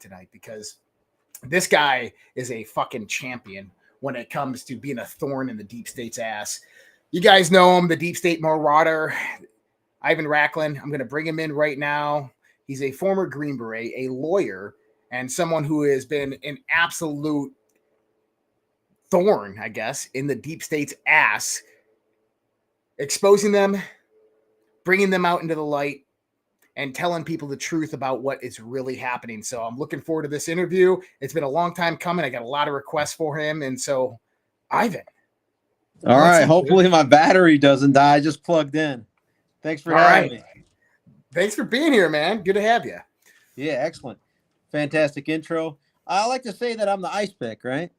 tonight because this guy is a fucking champion when it comes to being a thorn in the deep state's ass. You guys know him, the deep state Marauder, Ivan Raiklin. I'm going to bring him in right now. He's a former Green Beret, a lawyer, and someone who has been an absolute thorn, I guess, in the deep state's ass, exposing them, bringing them out into the light, and telling people the truth about what is really happening. So I'm looking forward to this interview. It's been a long time coming. I got a lot of requests for him. And so, Ivan. All right. Hopefully my battery doesn't die. I just plugged in. Thanks for having me. Thanks for being here, man. Good to have you. Yeah, excellent. Fantastic intro. I like to say that I'm the ice pick, right?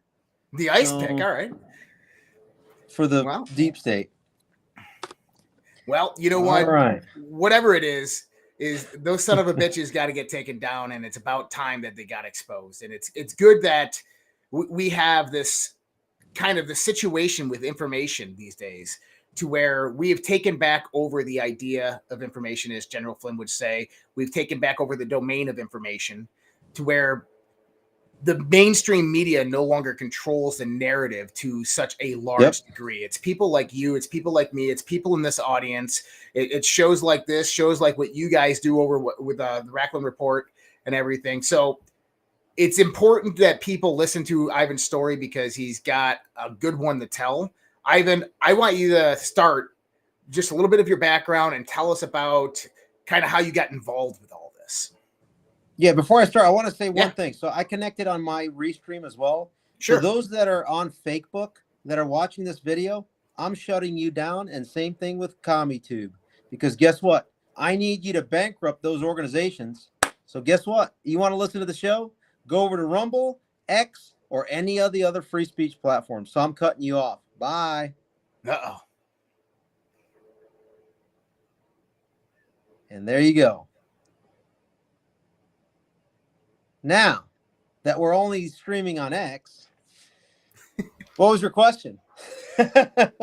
The ice pick, all right. For the deep state. Well, you know what? All right. Whatever it is those son of a bitches got to get taken down, and it's about time that they got exposed. And it's good that we have this kind of the situation with information these days to where we have taken back over the idea of information, as General Flynn would say. We've taken back over the domain of information to where the mainstream media no longer controls the narrative to such a large degree. It's people like you, it's people like me, it's people in this audience. It's shows like this, shows like what you guys do over with the Raiklin Report and everything. So it's important that people listen to Ivan's story because he's got a good one to tell. Ivan, I want you to start just a little bit of your background and tell us about kind of how you got involved with all this. Yeah, before I start, I want to say one thing. So I connected on my restream as well. Sure. For those that are on Facebook that are watching this video, I'm shutting you down, and same thing with CommiTube. Because guess what? I need you to bankrupt those organizations. So guess what? You want to listen to the show? Go over to Rumble, X, or any of the other free speech platforms. So I'm cutting you off. Bye. Uh-oh. And there you go. Now that we're only streaming on X, what was your question?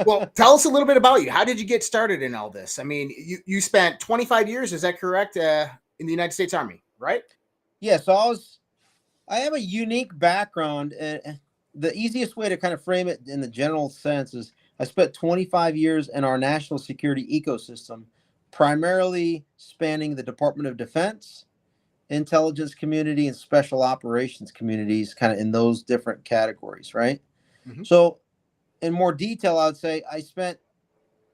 Well, tell us a little bit about you. How did you get started in all this? I mean, you spent 25 years, is that correct, in the United States Army, right? Yeah, so I have a unique background. And the easiest way to kind of frame it in the general sense is I spent 25 years in our national security ecosystem, primarily spanning the Department of Defense, intelligence community, and special operations communities, kind of in those different categories, right? Mm-hmm. So in more detail, I would say I spent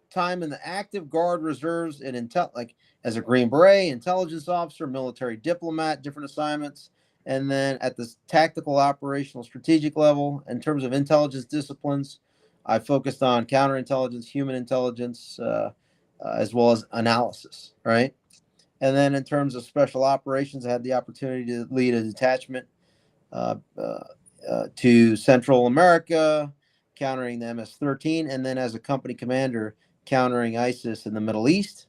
time in the active guard reserves and like as a Green Beret, intelligence officer, military diplomat, different assignments. And then at the tactical, operational, strategic level, in terms of intelligence disciplines, I focused on counterintelligence, human intelligence, as well as analysis, right? And then in terms of special operations, I had the opportunity to lead a detachment to Central America, countering the MS-13, and then as a company commander, countering ISIS in the Middle East.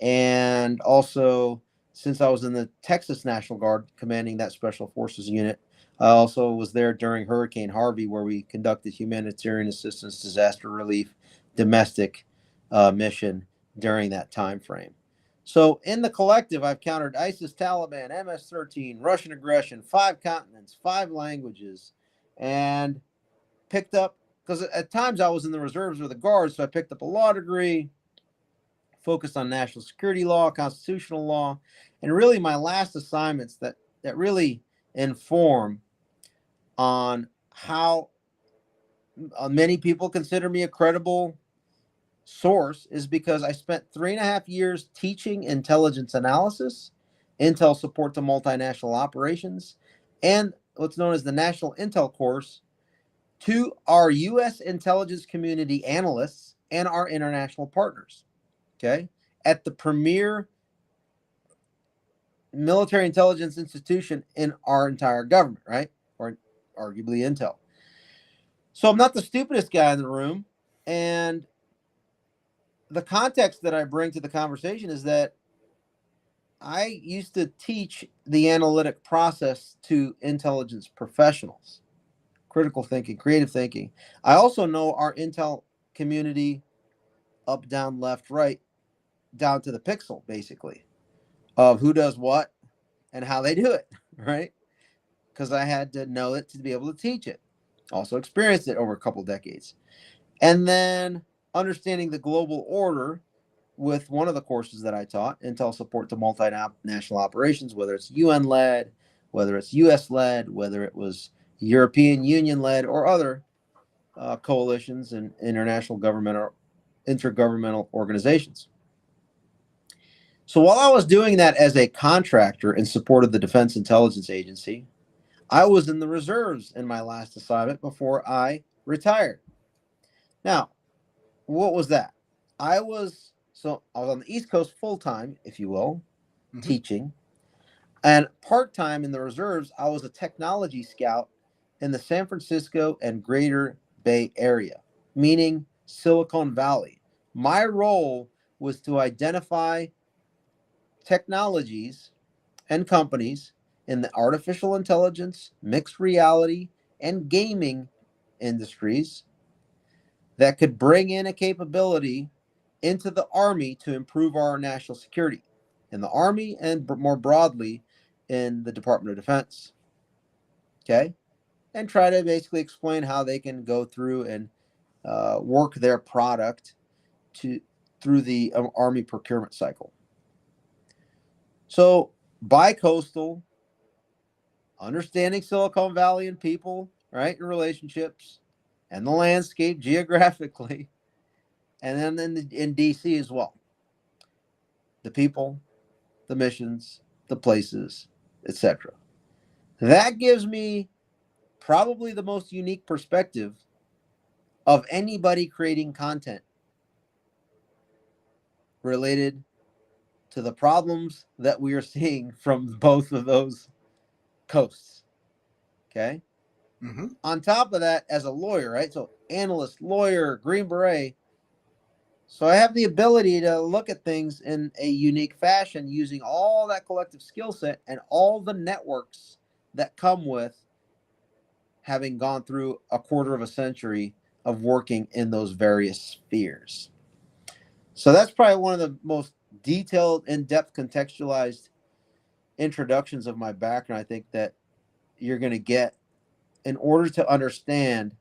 And also, since I was in the Texas National Guard commanding that Special Forces unit, I also was there during Hurricane Harvey, where we conducted humanitarian assistance, disaster relief, domestic mission during that time frame. So in the collective, I've countered ISIS, Taliban, MS-13, Russian aggression, 5 continents, 5 languages, and picked up, because at times I was in the reserves or the guards, so I picked up a law degree, focused on national security law, constitutional law, and really my last assignments that really inform on how many people consider me a credible source is because I spent 3.5 years teaching intelligence analysis, intel support to multinational operations, and what's known as the National Intel Course to our U.S. intelligence community analysts and our international partners, okay, at the premier military intelligence institution in our entire government, right, or arguably Intel. So I'm not the stupidest guy in the room, and the context that I bring to the conversation is that I used to teach the analytic process to intelligence professionals, critical thinking, creative thinking. I also know our intel community up, down, left, right, down to the pixel, basically, of who does what and how they do it, right? because I had to know it to be able to teach it. Also experienced it over a couple decades. And then understanding the global order with one of the courses that I taught, Intel Support to Multinational Operations, whether it's UN led, whether it's US led, whether it was European Union led, or other coalitions and international government or intergovernmental organizations. So while I was doing that as a contractor in support of the Defense Intelligence Agency, I was in the reserves in my last assignment before I retired. Now, what was that? I was on the East Coast full time, if you will, teaching, and part time in the reserves. I was a technology scout in the San Francisco and Greater Bay Area, meaning Silicon Valley. My role was to identify technologies and companies in the artificial intelligence, mixed reality, and gaming industries that could bring in a capability into the Army to improve our national security in the Army and more broadly in the Department of Defense. Okay. And try to basically explain how they can go through and work their product through the Army procurement cycle. So bi-coastal, understanding Silicon Valley and people, right, and relationships, and the landscape geographically, and then in DC as well. The people, the missions, the places, etc. That gives me probably the most unique perspective of anybody creating content related to the problems that we are seeing from both of those coasts. Okay. On top of that, as a lawyer, right? So analyst, lawyer, Green Beret. So I have the ability to look at things in a unique fashion using all that collective skill set and all the networks that come with having gone through a quarter of a century of working in those various spheres. So that's probably one of the most detailed, in-depth, contextualized introductions of my background, I think, that you're going to get in order to understand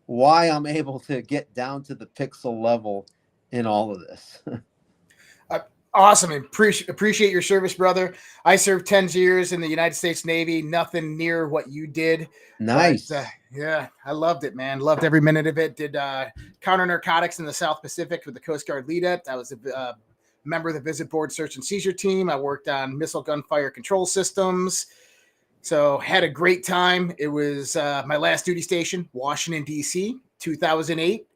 why I'm able to get down to the pixel level in all of this. Awesome. Appreciate your service, brother. I served 10 years in the United States Navy. Nothing near what you did. Nice. But, yeah, I loved it, man. Loved every minute of it. Did counter narcotics in the South Pacific with the Coast Guard Leadet. I was a member of the Visit Board Search and Seizure Team. I worked on missile gunfire control systems. So had a great time. It was my last duty station, Washington, D.C., 2008.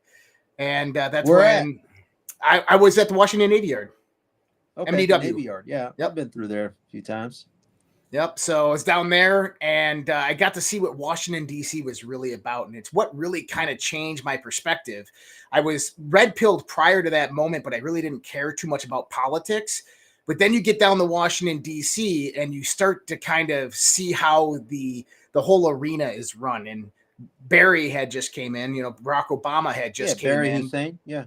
And that's when I was at the Washington Navy Yard. Okay, MDW. Navy Yard. Yeah, yep. I've been through there a few times. Yep. So I was down there, and I got to see what Washington, D.C. was really about. And it's what really kind of changed my perspective. I was red-pilled prior to that moment, but I really didn't care too much about politics. But then you get down to Washington, D.C., and you start to kind of see how the whole arena is run. And Barry had just came in. Barack Obama had just came Barry in. Hussein. Yeah.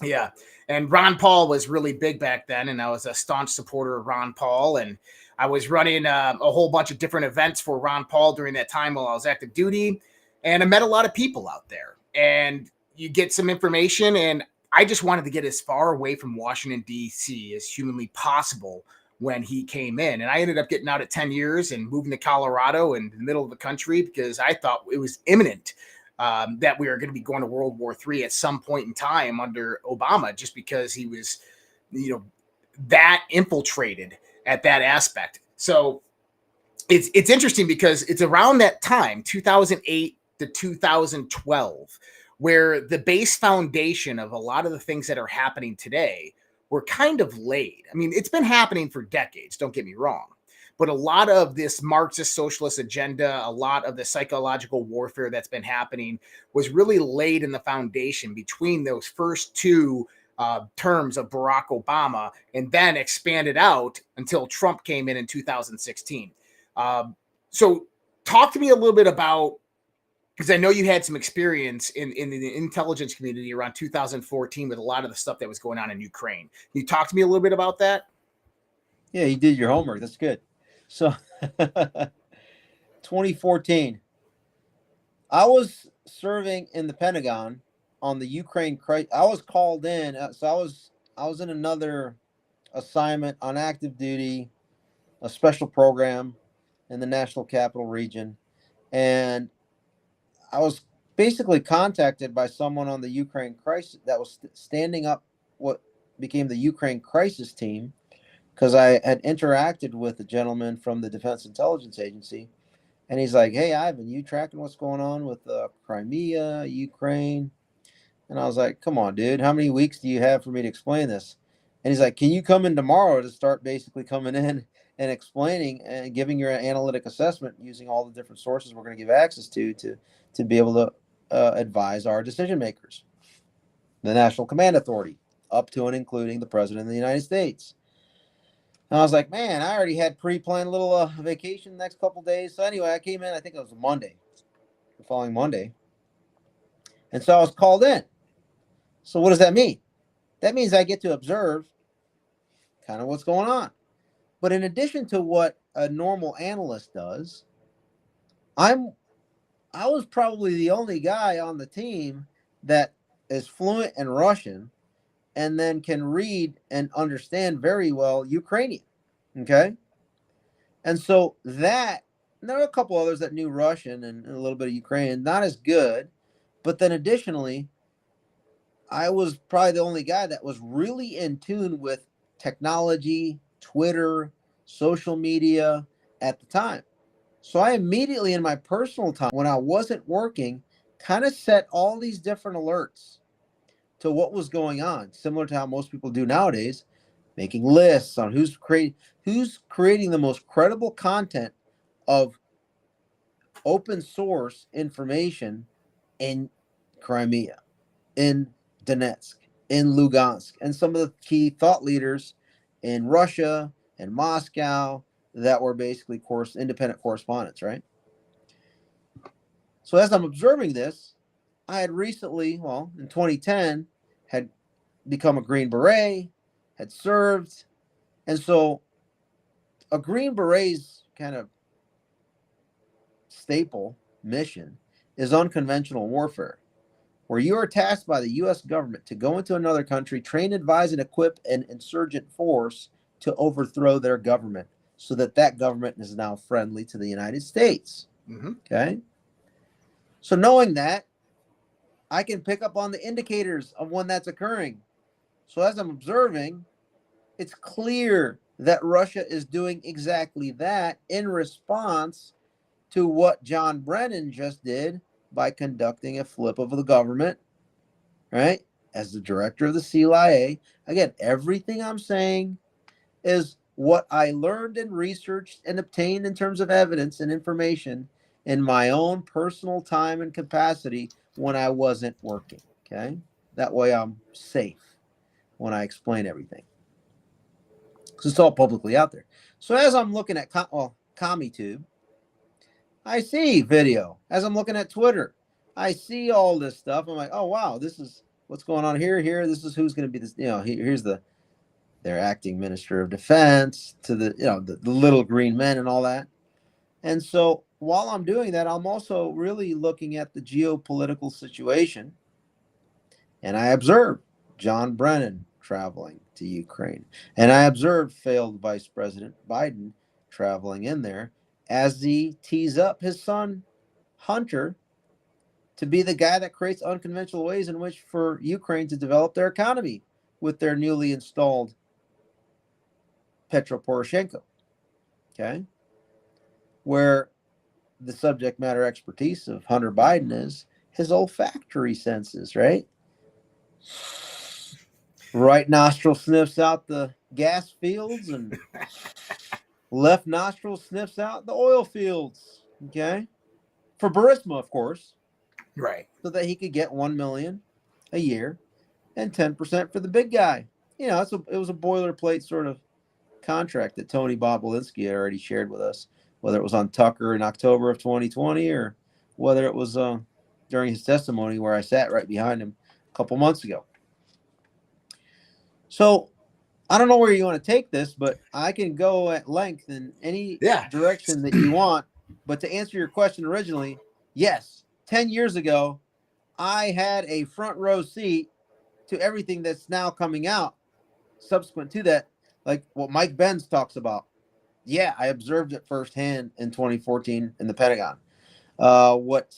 Yeah. And Ron Paul was really big back then. And I was a staunch supporter of Ron Paul. And I was running a whole bunch of different events for Ron Paul during that time while I was active duty. And I met a lot of people out there. And you get some information. And I just wanted to get as far away from Washington, D.C. as humanly possible when he came in. And I ended up getting out at 10 years and moving to Colorado in the middle of the country because I thought it was imminent. That we were going to be going to World War III at some point in time under Obama, just because he was, that infiltrated at that aspect. So it's interesting because it's around that time, 2008 to 2012, where the base foundation of a lot of the things that are happening today were kind of laid. I mean, it's been happening for decades, don't get me wrong. But a lot of this Marxist socialist agenda, a lot of the psychological warfare that's been happening was really laid in the foundation between those first two terms of Barack Obama, and then expanded out until Trump came in 2016. So talk to me a little bit about, because I know you had some experience in the intelligence community around 2014 with a lot of the stuff that was going on in Ukraine. Can you talk to me a little bit about that? Yeah, you did your homework. That's good. So 2014. I was serving in the Pentagon on the Ukraine crisis. I was called in, so I was in another assignment on active duty, a special program in the National Capital Region, and I was basically contacted by someone on the Ukraine crisis that was standing up what became the Ukraine crisis team, because I had interacted with a gentleman from the Defense Intelligence Agency, and he's like, "Hey, Ivan, you tracking what's going on with Crimea, Ukraine?" And I was like, "Come on, dude, how many weeks do you have for me to explain this?" And he's like, "Can you come in tomorrow to start basically coming in and explaining and giving your analytic assessment using all the different sources we're going to give access to be able to advise our decision makers, the National Command Authority, up to and including the President of the United States." And I was like, "Man, I already had pre-planned a little vacation the next couple days." So anyway, I came in, I think it was a Monday, the following Monday. And so I was called in. So what does that mean? That means I get to observe kind of what's going on. But in addition to what a normal analyst does, I was probably the only guy on the team that is fluent in Russian and then can read and understand very well Ukrainian. Okay. And so that, and there were a couple others that knew Russian and a little bit of Ukrainian, not as good. But then additionally, I was probably the only guy that was really in tune with technology, Twitter, social media at the time. So I immediately, in my personal time, when I wasn't working, kind of set all these different alerts to what was going on, similar to how most people do nowadays, making lists on who's creating the most credible content of open source information in Crimea, in Donetsk, in Lugansk, and some of the key thought leaders in Russia and Moscow that were basically independent correspondents, right? So as I'm observing this, I had recently, well, in 2010, had become a Green Beret, had served. And so a Green Beret's kind of staple mission is unconventional warfare, where you are tasked by the U.S. government to go into another country, train, advise, and equip an insurgent force to overthrow their government so that that government is now friendly to the United States. Mm-hmm. Okay? So knowing that, I can pick up on the indicators of when that's occurring. So as I'm observing, it's clear that Russia is doing exactly that in response to what John Brennan just did by conducting a flip of the government, right? As the director of the CIA. Again, everything I'm saying is what I learned and researched and obtained in terms of evidence and information in my own personal time and capacity when I wasn't working, okay? That way I'm safe when I explain everything, because it's all publicly out there. So as I'm looking at CommieTube, I see video. As I'm looking at Twitter, I see all this stuff. I'm like, oh wow, this is what's going on here. This is who's going to be this. Here's their acting minister of defense to the little green men and all that. And so while I'm doing that, I'm also really looking at the geopolitical situation, and I observe John Brennan traveling to Ukraine, and I observed failed Vice President Biden traveling in there as he tees up his son Hunter to be the guy that creates unconventional ways in which for Ukraine to develop their economy with their newly installed Petro Poroshenko. Okay, where the subject matter expertise of Hunter Biden is his olfactory senses, right? Right nostril sniffs out the gas fields and left nostril sniffs out the oil fields. Okay. For Burisma, of course. Right. So that he could get $1 million a year and 10% for the big guy. It was a boilerplate sort of contract that Tony Bobulinski had already shared with us, whether it was on Tucker in October of 2020 or whether it was during his testimony where I sat right behind him a couple months ago. So I don't know where you want to take this, but I can go at length in any direction that you want But to answer your question originally, yes, 10 years ago, I had a front row seat to everything that's now coming out subsequent to that, like what Mike Benz talks about. Yeah, I observed it firsthand in 2014 in the Pentagon. What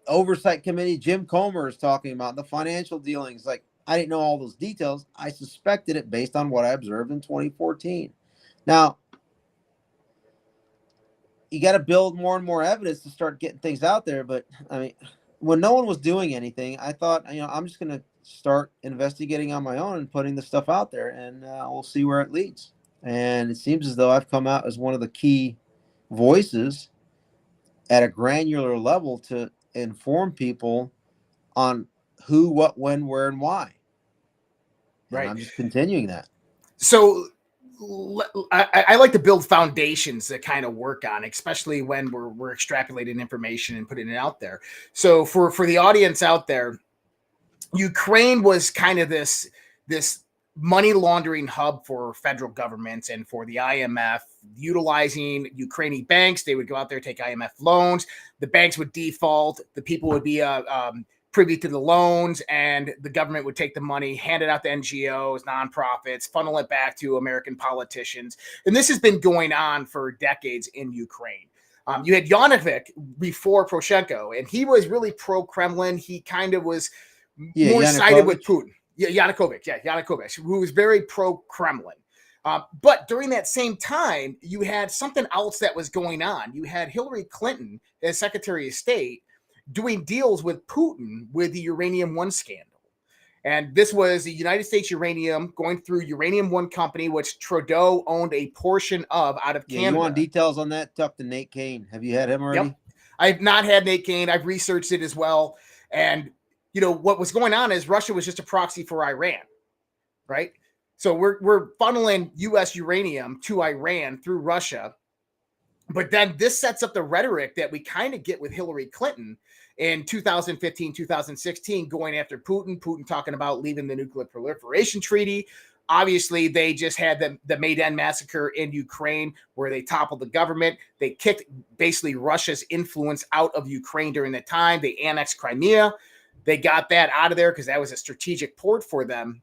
oversight committee Jim Comer is talking about, the financial dealings, like I didn't know all those details. I suspected it based on what I observed in 2014. Now, you got to build more and more evidence to start getting things out there. But I mean, when no one was doing anything, I thought, I'm just going to start investigating on my own and putting the stuff out there, and we'll see where it leads. And it seems as though I've come out as one of the key voices at a granular level to inform people on who, what, when, where, and why. And Right. I'm just continuing that. So I like to build foundations that kind of work on, especially when we're extrapolating information and putting it out there. So for the audience out there, Ukraine was kind of this money laundering hub for federal governments and for the IMF, utilizing Ukrainian banks. They would go out there, take IMF loans. The banks would default. The people would be privy to the loans, and the government would take the money, hand it out to NGOs, nonprofits, funnel it back to American politicians. And this has been going on for decades in Ukraine. You had Yanukovych before Poroshenko, and he was really pro-Kremlin. He kind of was more sided with Putin. Yanukovych, who was very pro-Kremlin. But during that same time, you had something else that was going on. You had Hillary Clinton as Secretary of State doing deals with Putin with the Uranium One scandal. And this was the United States Uranium going through Uranium One Company, which Trudeau owned a portion of out of Canada. You want details on that? Talk to Nate Kane. Have you had him already? Yep. I've not had Nate Kane. I've researched it as well. And what was going on is Russia was just a proxy for Iran, right? So we're funneling U.S. uranium to Iran through Russia. But then this sets up the rhetoric that we kind of get with Hillary Clinton in 2015, 2016, going after Putin talking about leaving the nuclear proliferation treaty. Obviously, they just had the Maidan massacre in Ukraine where they toppled the government. They kicked basically Russia's influence out of Ukraine during that time. They annexed Crimea. They got that out of there because that was a strategic port for them.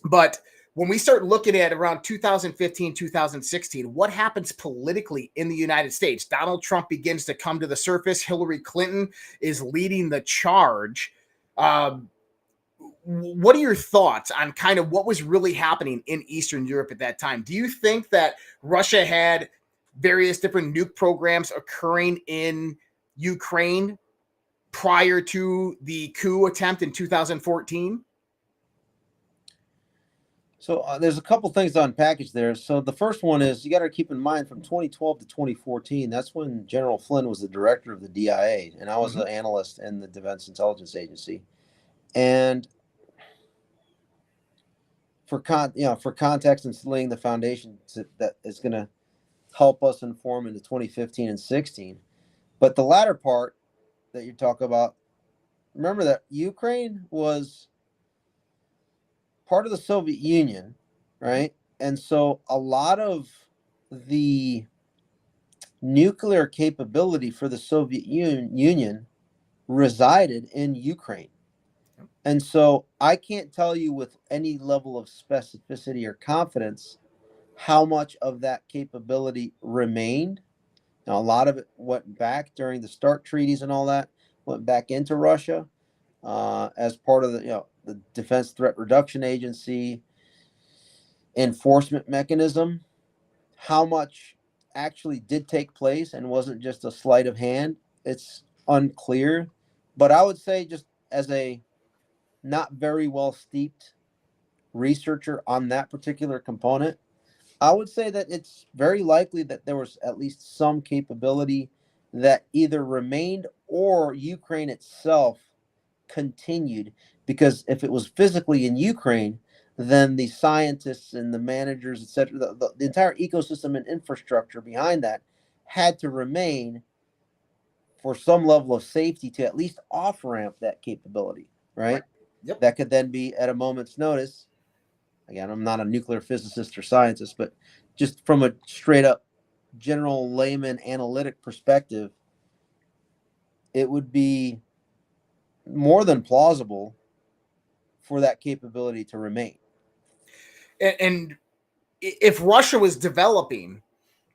But when we start looking at around 2015, 2016, what happens politically in the United States? Donald Trump begins to come to the surface. Hillary Clinton is leading the charge. What are your thoughts on kind of what was really happening in Eastern Europe at that time? Do you think that Russia had various different nuke programs occurring in Ukraine prior to the coup attempt in 2014? So there's a couple things to unpackage there. So the first one is you got to keep in mind from 2012 to 2014, that's when General Flynn was the director of the DIA, and I was an analyst in the Defense Intelligence Agency. And for context and laying the foundation that is going to help us inform into 2015 and 16. But the latter part that you talk about, remember that Ukraine was part of the Soviet Union, right? And so a lot of the nuclear capability for the Soviet Union resided in Ukraine. And so I can't tell you with any level of specificity or confidence how much of that capability remained. Now, a lot of it went back during the START treaties and all that, went back into Russia as part of the Defense Threat Reduction Agency enforcement mechanism. How much actually did take place and wasn't just a sleight of hand, it's unclear. But I would say, just as a not very well steeped researcher on that particular component, I would say that it's very likely that there was at least some capability that either remained or Ukraine itself continued, because if it was physically in Ukraine, then the scientists and the managers, etc., the entire ecosystem and infrastructure behind that had to remain for some level of safety to at least off-ramp that capability, right? Yep. That could then be at a moment's notice. Again, I'm not a nuclear physicist or scientist, but just from a straight up general layman analytic perspective, it would be more than plausible for that capability to remain. And if Russia was developing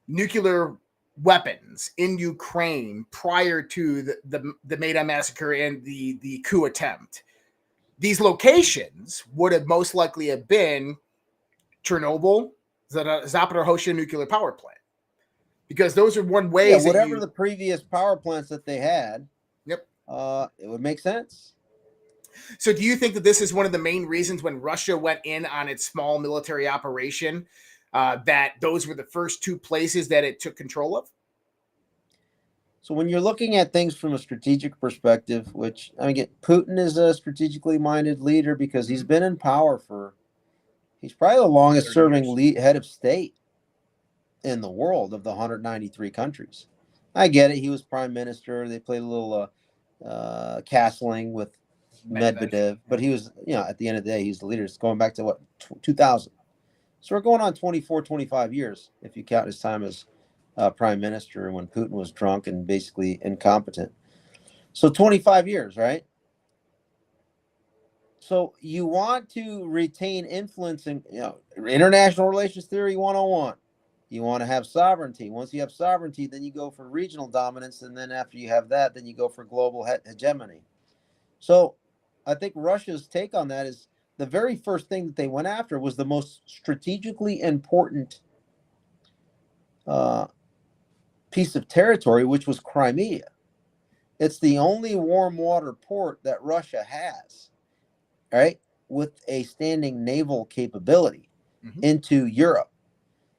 nuclear weapons in Ukraine prior to the Maidan massacre and the coup attempt, these locations would have most likely have been Chernobyl, Zaporizhzhia nuclear power plant, because those are one ways. Yeah, whatever the previous power plants that they had. Yep. It would make sense. So do you think that this is one of the main reasons when Russia went in on its small military operation, that those were the first two places that it took control of? So when you're looking at things from a strategic perspective, which I mean, Putin is a strategically minded leader because he's been in power he's probably the longest serving head of state in the world of the 193 countries. I get it. He was prime minister. They played a little castling with Medvedev, but he was, at the end of the day, he's the leader. It's going back to what, 2000. So we're going on 24, 25 years if you count his time as prime minister when Putin was drunk and basically incompetent. So 25 years, right? So you want to retain influence in, international relations theory 101. You want to have sovereignty. Once you have sovereignty, then you go for regional dominance. And then after you have that, then you go for global hegemony. So I think Russia's take on that is the very first thing that they went after was the most strategically important piece of territory, which was Crimea. It's the only warm water port that Russia has, right, with a standing naval capability into Europe.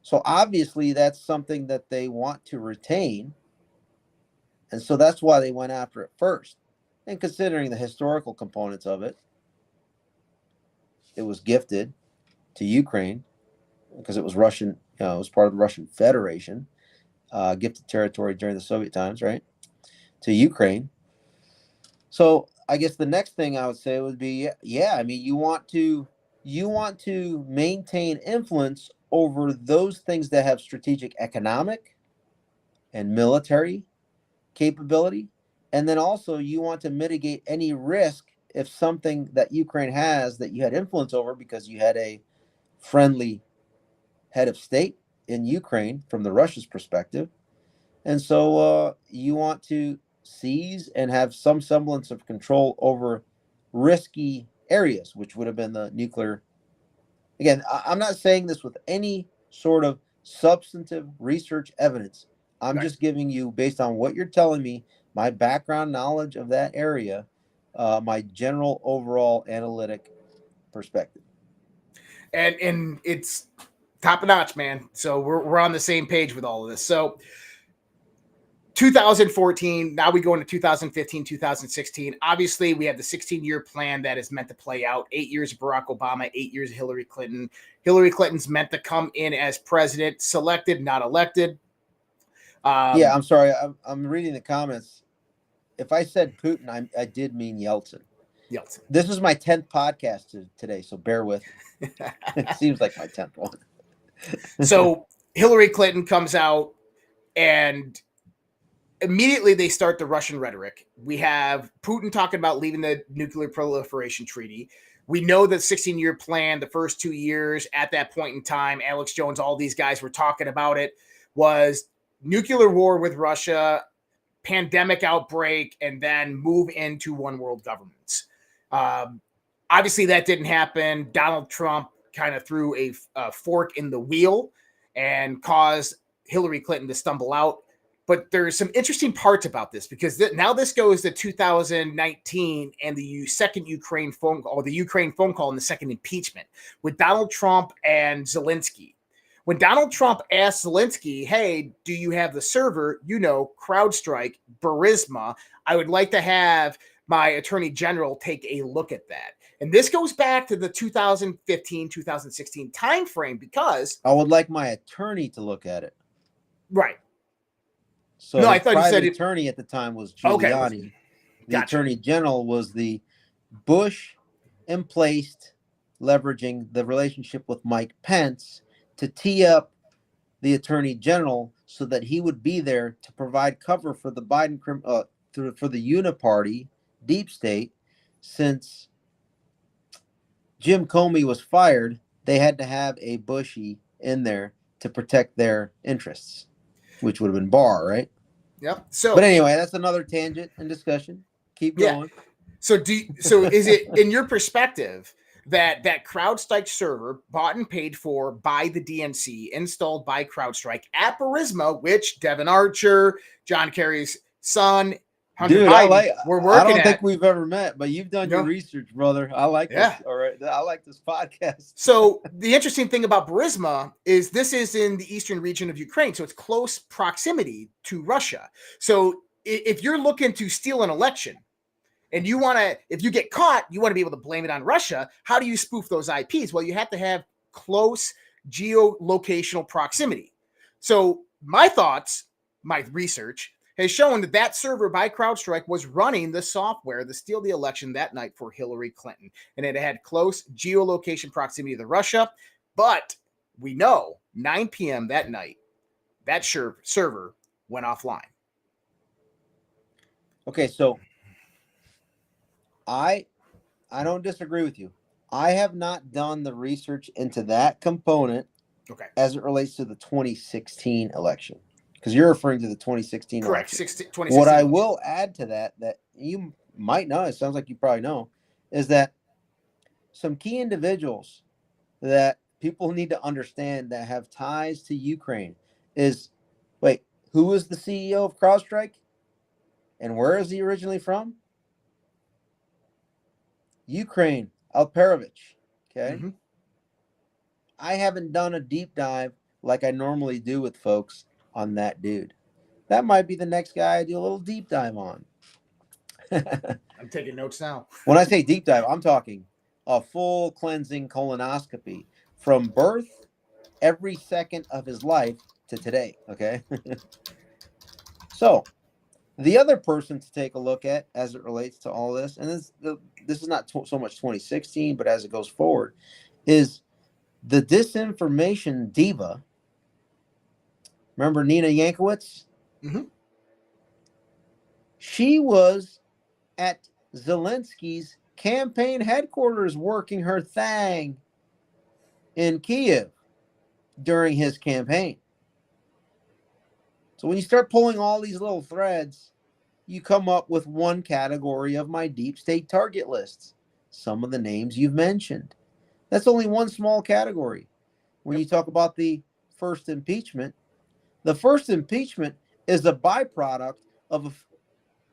So obviously that's something that they want to retain. And so that's why they went after it first. And considering the historical components of it, it was gifted to Ukraine because it was Russian, it was part of the Russian Federation, gifted territory during the Soviet times, right, to Ukraine. So I guess the next thing I would say would be, I mean, you want to maintain influence over those things that have strategic economic and military capability. And then also you want to mitigate any risk if something that Ukraine has that you had influence over because you had a friendly head of state in Ukraine from the Russia's perspective. And so you want to seize and have some semblance of control over risky areas, which would have been the nuclear. Again, I'm not saying this with any sort of substantive research evidence. I'm just giving you, based on what you're telling me, my background knowledge of that area, my general overall analytic perspective. And it's top notch, man. So we're on the same page with all of this. So 2014, now we go into 2015, 2016. Obviously, we have the 16-year plan that is meant to play out. 8 years of Barack Obama, 8 years of Hillary Clinton. Hillary Clinton's meant to come in as president, selected, not elected. I'm sorry. I'm reading the comments. If I said Putin, I did mean Yeltsin. Yeltsin. This is my 10th podcast today, so bear with me. It seems like my 10th one. So Hillary Clinton comes out and immediately they start the Russian rhetoric. We have Putin talking about leaving the nuclear proliferation treaty. We know that 16-year plan, the first 2 years at that point in time, Alex Jones, all these guys were talking about it, was nuclear war with Russia, pandemic outbreak, and then move into one world governments. Obviously, that didn't happen. Donald Trump kind of threw a fork in the wheel and caused Hillary Clinton to stumble out. But there's some interesting parts about this because now this goes to 2019 and the second Ukraine phone call, or the Ukraine phone call and the second impeachment with Donald Trump and Zelensky. When Donald Trump asked Zelensky, hey, do you have the server? CrowdStrike, Burisma. I would like to have my attorney general take a look at that. And this goes back to the 2015, 2016 timeframe because I would like my attorney to look at it. Right. So no, I thought you said attorney at the time was Giuliani. Okay. The attorney general was the Bush emplaced, leveraging the relationship with Mike Pence to tee up the attorney general so that he would be there to provide cover for the Biden for the uniparty deep state. Since Jim Comey was fired, they had to have a Bushy in there to protect their interests, which would have been Barr, right? Yep. So, but anyway, that's another tangent and discussion. Keep going. So is it in your perspective that CrowdStrike server bought and paid for by the DNC, installed by CrowdStrike at Burisma, which Devin Archer, John Kerry's son, Hunter Dude, Biden were working I don't at. think we've ever met, but you've done your research, brother. I like this. All right. I like this podcast. So the interesting thing about Burisma is this is in the eastern region of Ukraine. So it's close proximity to Russia. So if you're looking to steal an election and you want to, if you get caught, you want to be able to blame it on Russia. How do you spoof those IPs? Well, you have to have close geolocational proximity. So my thoughts, my research has shown that that server by CrowdStrike was running the software to steal the election that night for Hillary Clinton. And it had close geolocation proximity to Russia. But we know 9 p.m. that night, that server went offline. Okay, so I don't disagree with you. I have not done the research into that component as it relates to the 2016 election. Because you're referring to the 2016 Correct. election. 2016 what I election. will add to that you might know, it sounds like you probably know, is that some key individuals that people need to understand that have ties to Ukraine is, wait, who is the CEO of CrowdStrike? And where is he originally from? Ukraine, Alperovich. Okay. Mm-hmm. I haven't done a deep dive like I normally do with folks on that dude. That might be the next guy I do a little deep dive on. I'm taking notes now. When I say deep dive, I'm talking a full cleansing colonoscopy from birth, every second of his life to today. Okay. So the other person to take a look at as it relates to all this, and this is not so much 2016, but as it goes forward, is the disinformation diva. Remember Nina Yankowicz? Mm-hmm. She was at Zelensky's campaign headquarters working her thing in Kiev during his campaign. So when you start pulling all these little threads, you come up with one category of my deep state target lists. Some of the names you've mentioned. That's only one small category. When you talk about the first impeachment, the first impeachment is a byproduct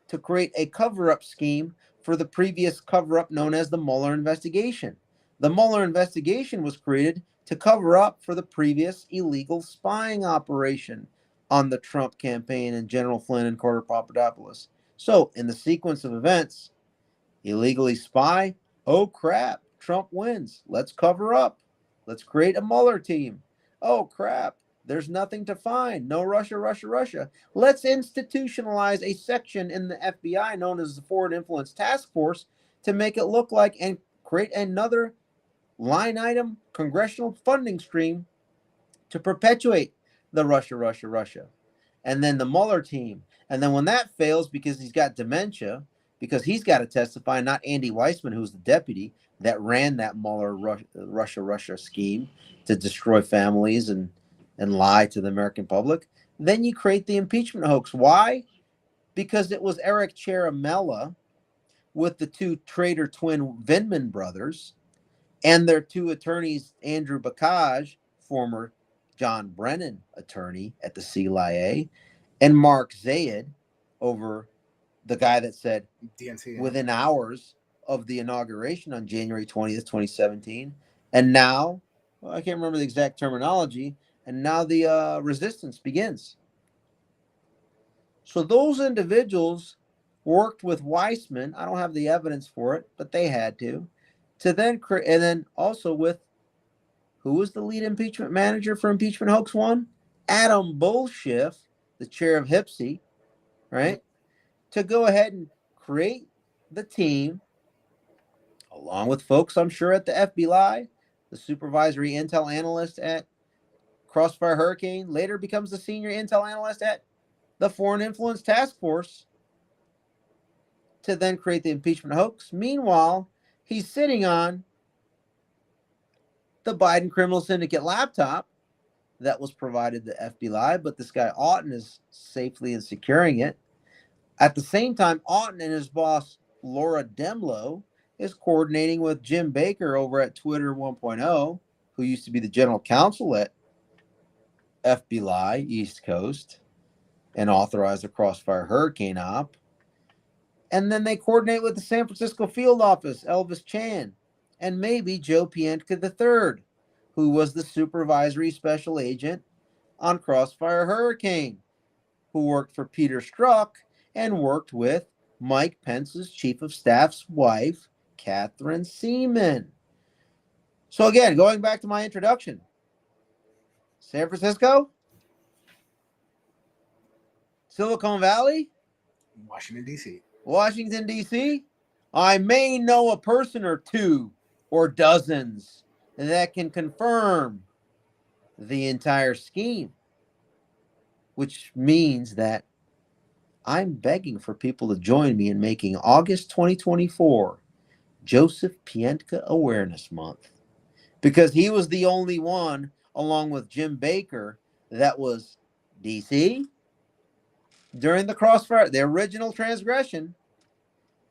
to create a cover-up scheme for the previous cover-up known as the Mueller investigation. The Mueller investigation was created to cover up for the previous illegal spying operation on the Trump campaign and General Flynn and Carter Papadopoulos. So, in the sequence of events, illegally spy, oh crap, Trump wins. Let's cover up. Let's create a Mueller team. Oh crap, there's nothing to find. No Russia, Russia, Russia. Let's institutionalize a section in the FBI known as the Foreign Influence Task Force to make it look like and create another line item congressional funding stream to perpetuate the Russia, Russia, Russia. And then the Mueller team. And then when that fails because he's got dementia, because he's got to testify, not Andy Weissman, who's the deputy that ran that Mueller Russia, Russia scheme to destroy families and lie to the American public, then you create the impeachment hoax. Why? Because it was Eric Ciaramella with the two traitor twin Vindman brothers and their two attorneys, Andrew Bakaj, former John Brennan attorney at the CIA, and Mark Zaid, over the guy that said DNC, within hours of the inauguration on January 20th, 2017. And now, well, I can't remember the exact terminology, and now the resistance begins. So those individuals worked with Weissman. I don't have the evidence for it, but they had to then create, and then also with, who was the lead impeachment manager for Impeachment Hoax 1? Adam Bullshift, the chair of HIPSI, right? To go ahead and create the team, along with folks I'm sure at the FBI, the supervisory intel analyst at Crossfire Hurricane later becomes the senior intel analyst at the Foreign Influence Task Force to then create the impeachment hoax. Meanwhile, he's sitting on the Biden criminal syndicate laptop that was provided to FBI, but this guy Auten is safely and securing it. At the same time, Auten and his boss, Laura Demlow, is coordinating with Jim Baker over at Twitter 1.0, who used to be the general counsel at FBI East Coast and authorized the Crossfire Hurricane op. And then they coordinate with the San Francisco field office, Elvis Chan, and maybe Joe Pientka III, who was the supervisory special agent on Crossfire Hurricane, who worked for Peter Strzok and worked with Mike Pence's chief of staff's wife, Catherine Seaman. So again, going back to my introduction, San Francisco, Silicon Valley, Washington, D.C. Washington, D.C. I may know a person or two or dozens that can confirm the entire scheme, which means that I'm begging for people to join me in making August 2024 Joseph Pientka Awareness Month, because he was the only one, along with Jim Baker, that was D.C. during the Crossfire, the original transgression,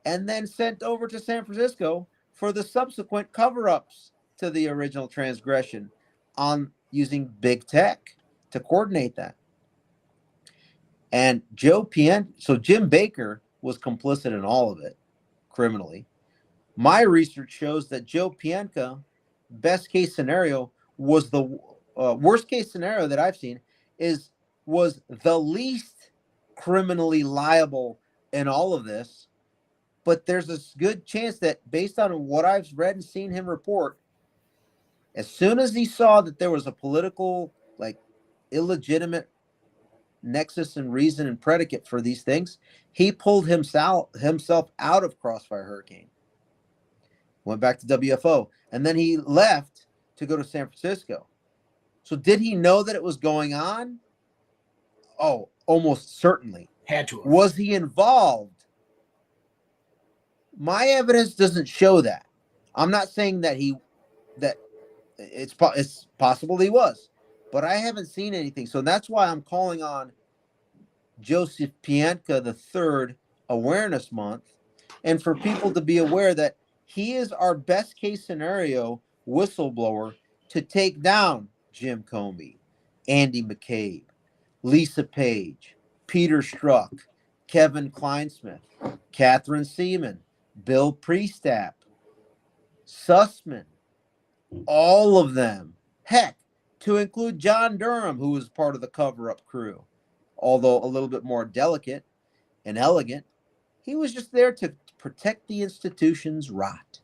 and then sent over to San Francisco for the subsequent cover-ups to the original transgression on using big tech to coordinate that. And so Jim Baker was complicit in all of it criminally. My research shows that Joe Pientka, best case scenario, was the worst case scenario that I've seen was the least criminally liable in all of this. But there's a good chance that, based on what I've read and seen him report, as soon as he saw that there was a political, illegitimate nexus and reason and predicate for these things, he pulled himself out of Crossfire Hurricane, went back to WFO, and then he left to go to San Francisco. So did he know that it was going on? Oh, almost certainly. Had to have. Was he involved? My evidence doesn't show that. I'm not saying that it's possible he was, but I haven't seen anything. So that's why I'm calling on Joseph Pientka III Awareness Month, and for people to be aware that he is our best case scenario whistleblower to take down Jim Comey, Andy McCabe, Lisa Page, Peter Strzok, Kevin Kleinsmith, Catherine Seaman, Bill Priestap, Sussman, all of them. Heck, to include John Durham, who was part of the cover-up crew, although a little bit more delicate and elegant. He was just there to protect the institution's rot.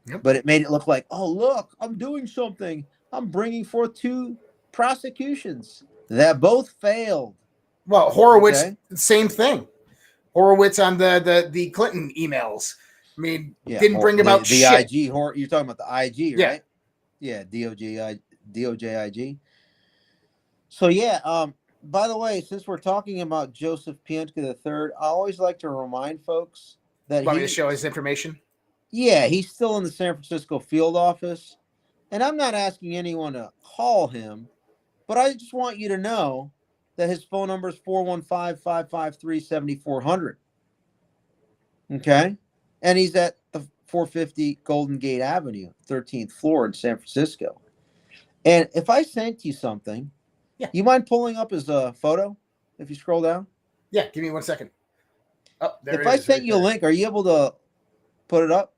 Yep. But it made it look like, oh, look, I'm doing something. I'm bringing forth 2 prosecutions that both failed. Well, Horowitz, same thing. Horowitz on the Clinton emails. I mean, didn't bring about the shit. IG. You're talking about the IG, Yeah. right? Yeah, DOJ IG. So yeah. By the way, since we're talking about Joseph Pientka III, I always like to remind folks that Want me to show his information? Yeah, he's still in the San Francisco field office, and I'm not asking anyone to call him, but I just want you to know that his phone number is 415-553-7400. Okay? And he's at the 450 Golden Gate Avenue, 13th floor in San Francisco. And if I sent you something, you mind pulling up his photo if you scroll down? Yeah, give me 1 second. Oh, there it is. If I sent you a link, are you able to put it up?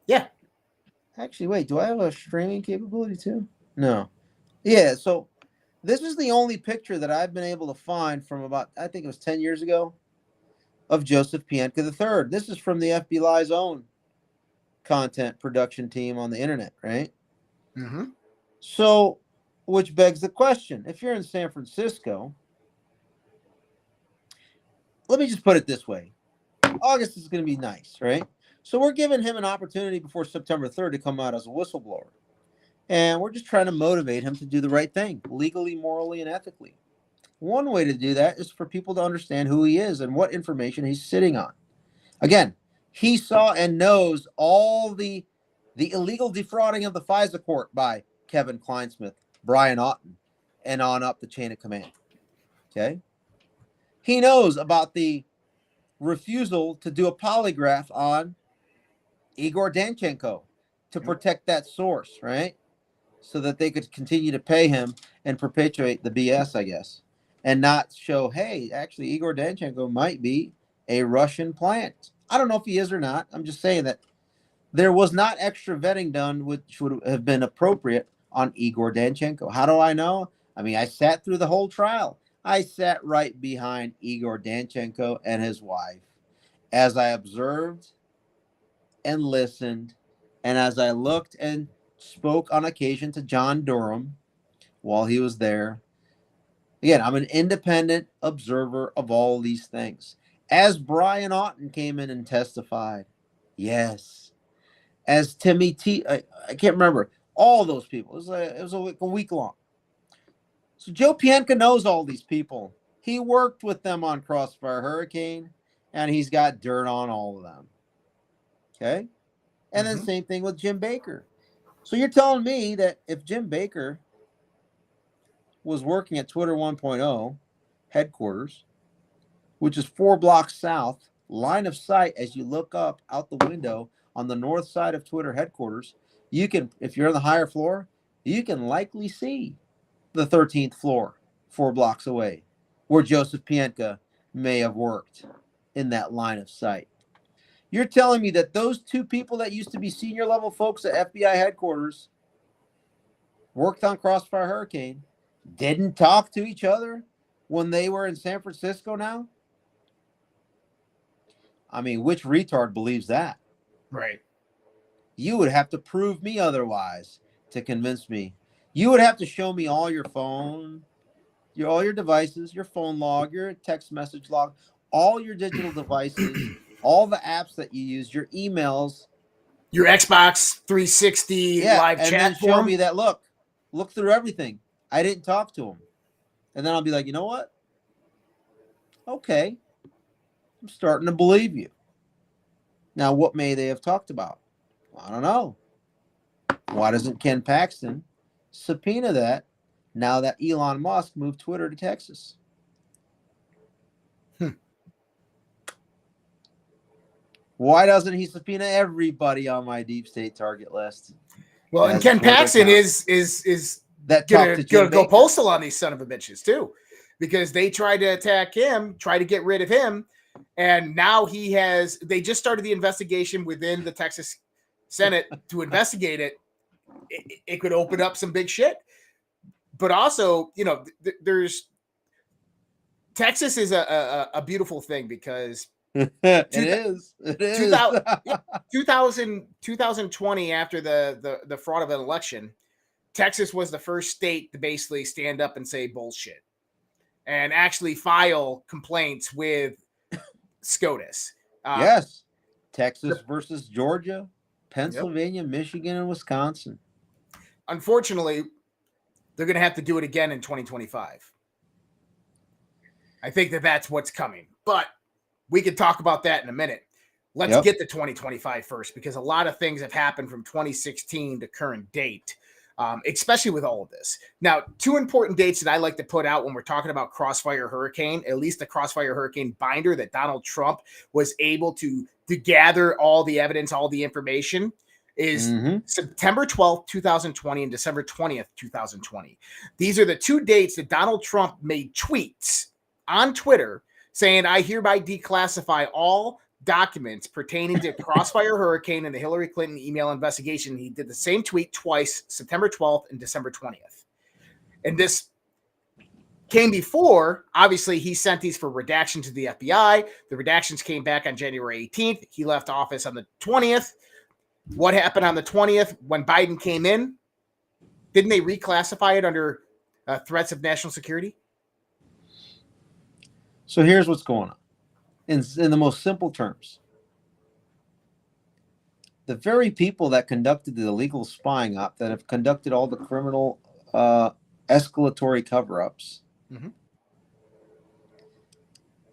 Yeah. Actually, wait, do I have a streaming capability too? No. Yeah, so this is the only picture that I've been able to find from about, I think it was 10 years ago, of Joseph Pientka III. This is from the FBI's own content production team on the internet, right? Mm-hmm. So, which begs the question, if you're in San Francisco, let me just put it this way. August is going to be nice, right? So we're giving him an opportunity before September 3rd to come out as a whistleblower. And we're just trying to motivate him to do the right thing, legally, morally, and ethically. One way to do that is for people to understand who he is and what information he's sitting on. Again, he saw and knows all the illegal defrauding of the FISA court by Kevin Kleinsmith, Brian Otten, and on up the chain of command. Okay? He knows about the refusal to do a polygraph on Igor Danchenko to protect that source, right? So that they could continue to pay him and perpetuate the BS, I guess, and not show, hey, actually, Igor Danchenko might be a Russian plant. I don't know if he is or not. I'm just saying that there was not extra vetting done, which would have been appropriate on Igor Danchenko. How do I know? I mean, I sat through the whole trial. I sat right behind Igor Danchenko and his wife as I observed and listened, and as I looked and spoke on occasion to John Durham while he was there. Again, I'm an independent observer of all these things. As Brian Otten came in and testified, yes. As Timmy T, I can't remember, all those people. It was a week long. So Joe Pienka knows all these people. He worked with them on Crossfire Hurricane, and he's got dirt on all of them. Okay? And then same thing with Jim Baker. So you're telling me that if Jim Baker was working at Twitter 1.0 headquarters, which is 4 blocks south, line of sight as you look up out the window on the north side of Twitter headquarters, you can, if you're on the higher floor, you can likely see the 13th floor 4 blocks away where Joseph Pienka may have worked in that line of sight. You're telling me that those two people that used to be senior level folks at FBI headquarters worked on Crossfire Hurricane didn't talk to each other when they were in San Francisco now? I mean, which retard believes that? Right. You would have to prove me otherwise to convince me. You would have to show me all your phone, all your devices, your phone log, your text message log, all your digital devices, all the apps that you use, your emails, your Xbox 360 live and chat then show forum. me that. Look through everything. I didn't talk to him. And then I'll be like, you know what? Okay. I'm starting to believe you. Now, what may they have talked about? I don't know. Why doesn't Ken Paxton subpoena that now that Elon Musk moved Twitter to Texas? Why doesn't he subpoena everybody on my deep state target list? Well, and Ken Paxton is that gonna go postal on these son of a bitches too, because they tried to attack him, try to get rid of him, and now they just started the investigation within the Texas Senate to investigate it. It could open up some big shit. But also, there's Texas is a beautiful thing because it is 2020, after the fraud of an election, Texas was the first state to basically stand up and say bullshit and actually file complaints with SCOTUS. Yes. Texas versus Georgia, Pennsylvania, Michigan, and Wisconsin. Unfortunately, they're going to have to do it again in 2025. I think that's what's coming, but we can talk about that in a minute. Let's get to 2025 first, because a lot of things have happened from 2016 to current date, especially with all of this. Now, 2 important dates that I like to put out when we're talking about Crossfire Hurricane, at least the Crossfire Hurricane binder that Donald Trump was able to gather all the evidence, all the information, is September 12th, 2020 and December 20th, 2020. These are the 2 dates that Donald Trump made tweets on Twitter saying, I hereby declassify all documents pertaining to Crossfire Hurricane and the Hillary Clinton email investigation. He did the same tweet twice, September 12th and December 20th. And this came before, obviously, he sent these for redaction to the FBI. The redactions came back on January 18th. He left office on the 20th. What happened on the 20th when Biden came in? Didn't they reclassify it under threats of national security? So here's what's going on. In the most simple terms, the very people that conducted the illegal spying op, that have conducted all the criminal escalatory cover-ups, Mm-hmm.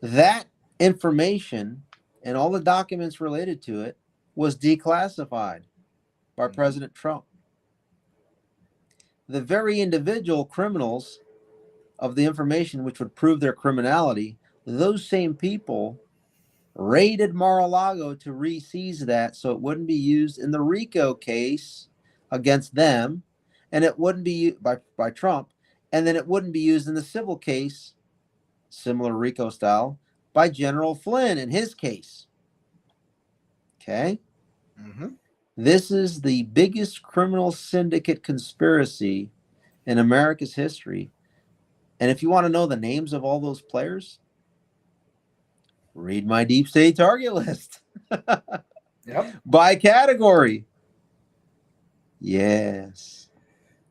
that information and all the documents related to it was declassified by Mm-hmm. President Trump. The very individual criminals of the information which would prove their criminality, those same people raided Mar-a-Lago to re-seize that so it wouldn't be used in the RICO case against them, and it wouldn't be by Trump, and then it wouldn't be used in the civil case, similar RICO style, by General Flynn in his case. Okay? Mm-hmm. This is the biggest criminal syndicate conspiracy in America's history. And if you want to know the names of all those players, read my deep state target list. Yep. By category. Yes.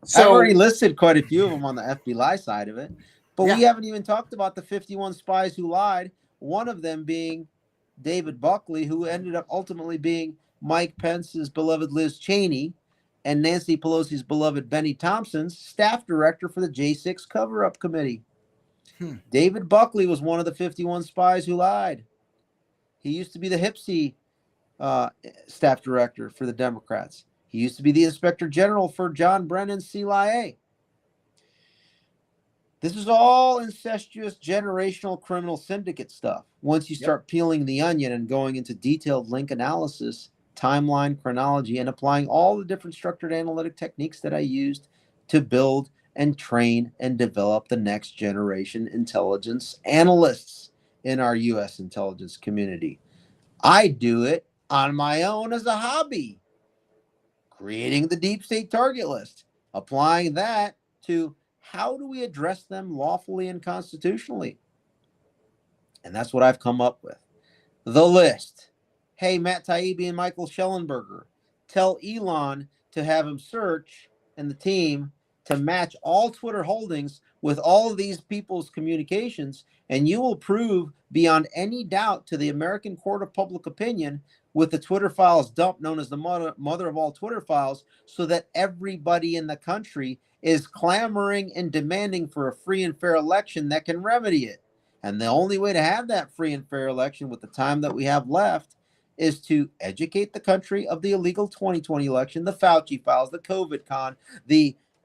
So I've already listed quite a few of them on the FBI side of it, but we yeah. haven't even talked about the 51 spies who lied, one of them being David Buckley, who ended up ultimately being Mike Pence's beloved Liz Cheney and Nancy Pelosi's beloved Benny Thompson's staff director for the J6 cover-up committee. David Buckley was one of the 51 spies who lied. He used to be the HIPSI staff director for the Democrats. He used to be the inspector general for John Brennan's CIA. This is all incestuous generational criminal syndicate stuff. Once you start peeling the onion and going into detailed link analysis, timeline chronology, and applying all the different structured analytic techniques that I used to build and train and develop the next generation intelligence analysts in our U.S. intelligence community. I do it on my own as a hobby, creating the deep state target list, applying that to how do we address them lawfully and constitutionally? And that's what I've come up with. The list. Hey, Matt Taibbi and Michael Schellenberger, tell Elon to have him search and the team to match all Twitter holdings with all of these people's communications, and you will prove beyond any doubt to the American Court of Public Opinion with the Twitter files dump known as the mother of all Twitter files, so that everybody in the country is clamoring and demanding for a free and fair election that can remedy it. And the only way to have that free and fair election with the time that we have left is to educate the country of the illegal 2020 election, the Fauci files, the COVID con,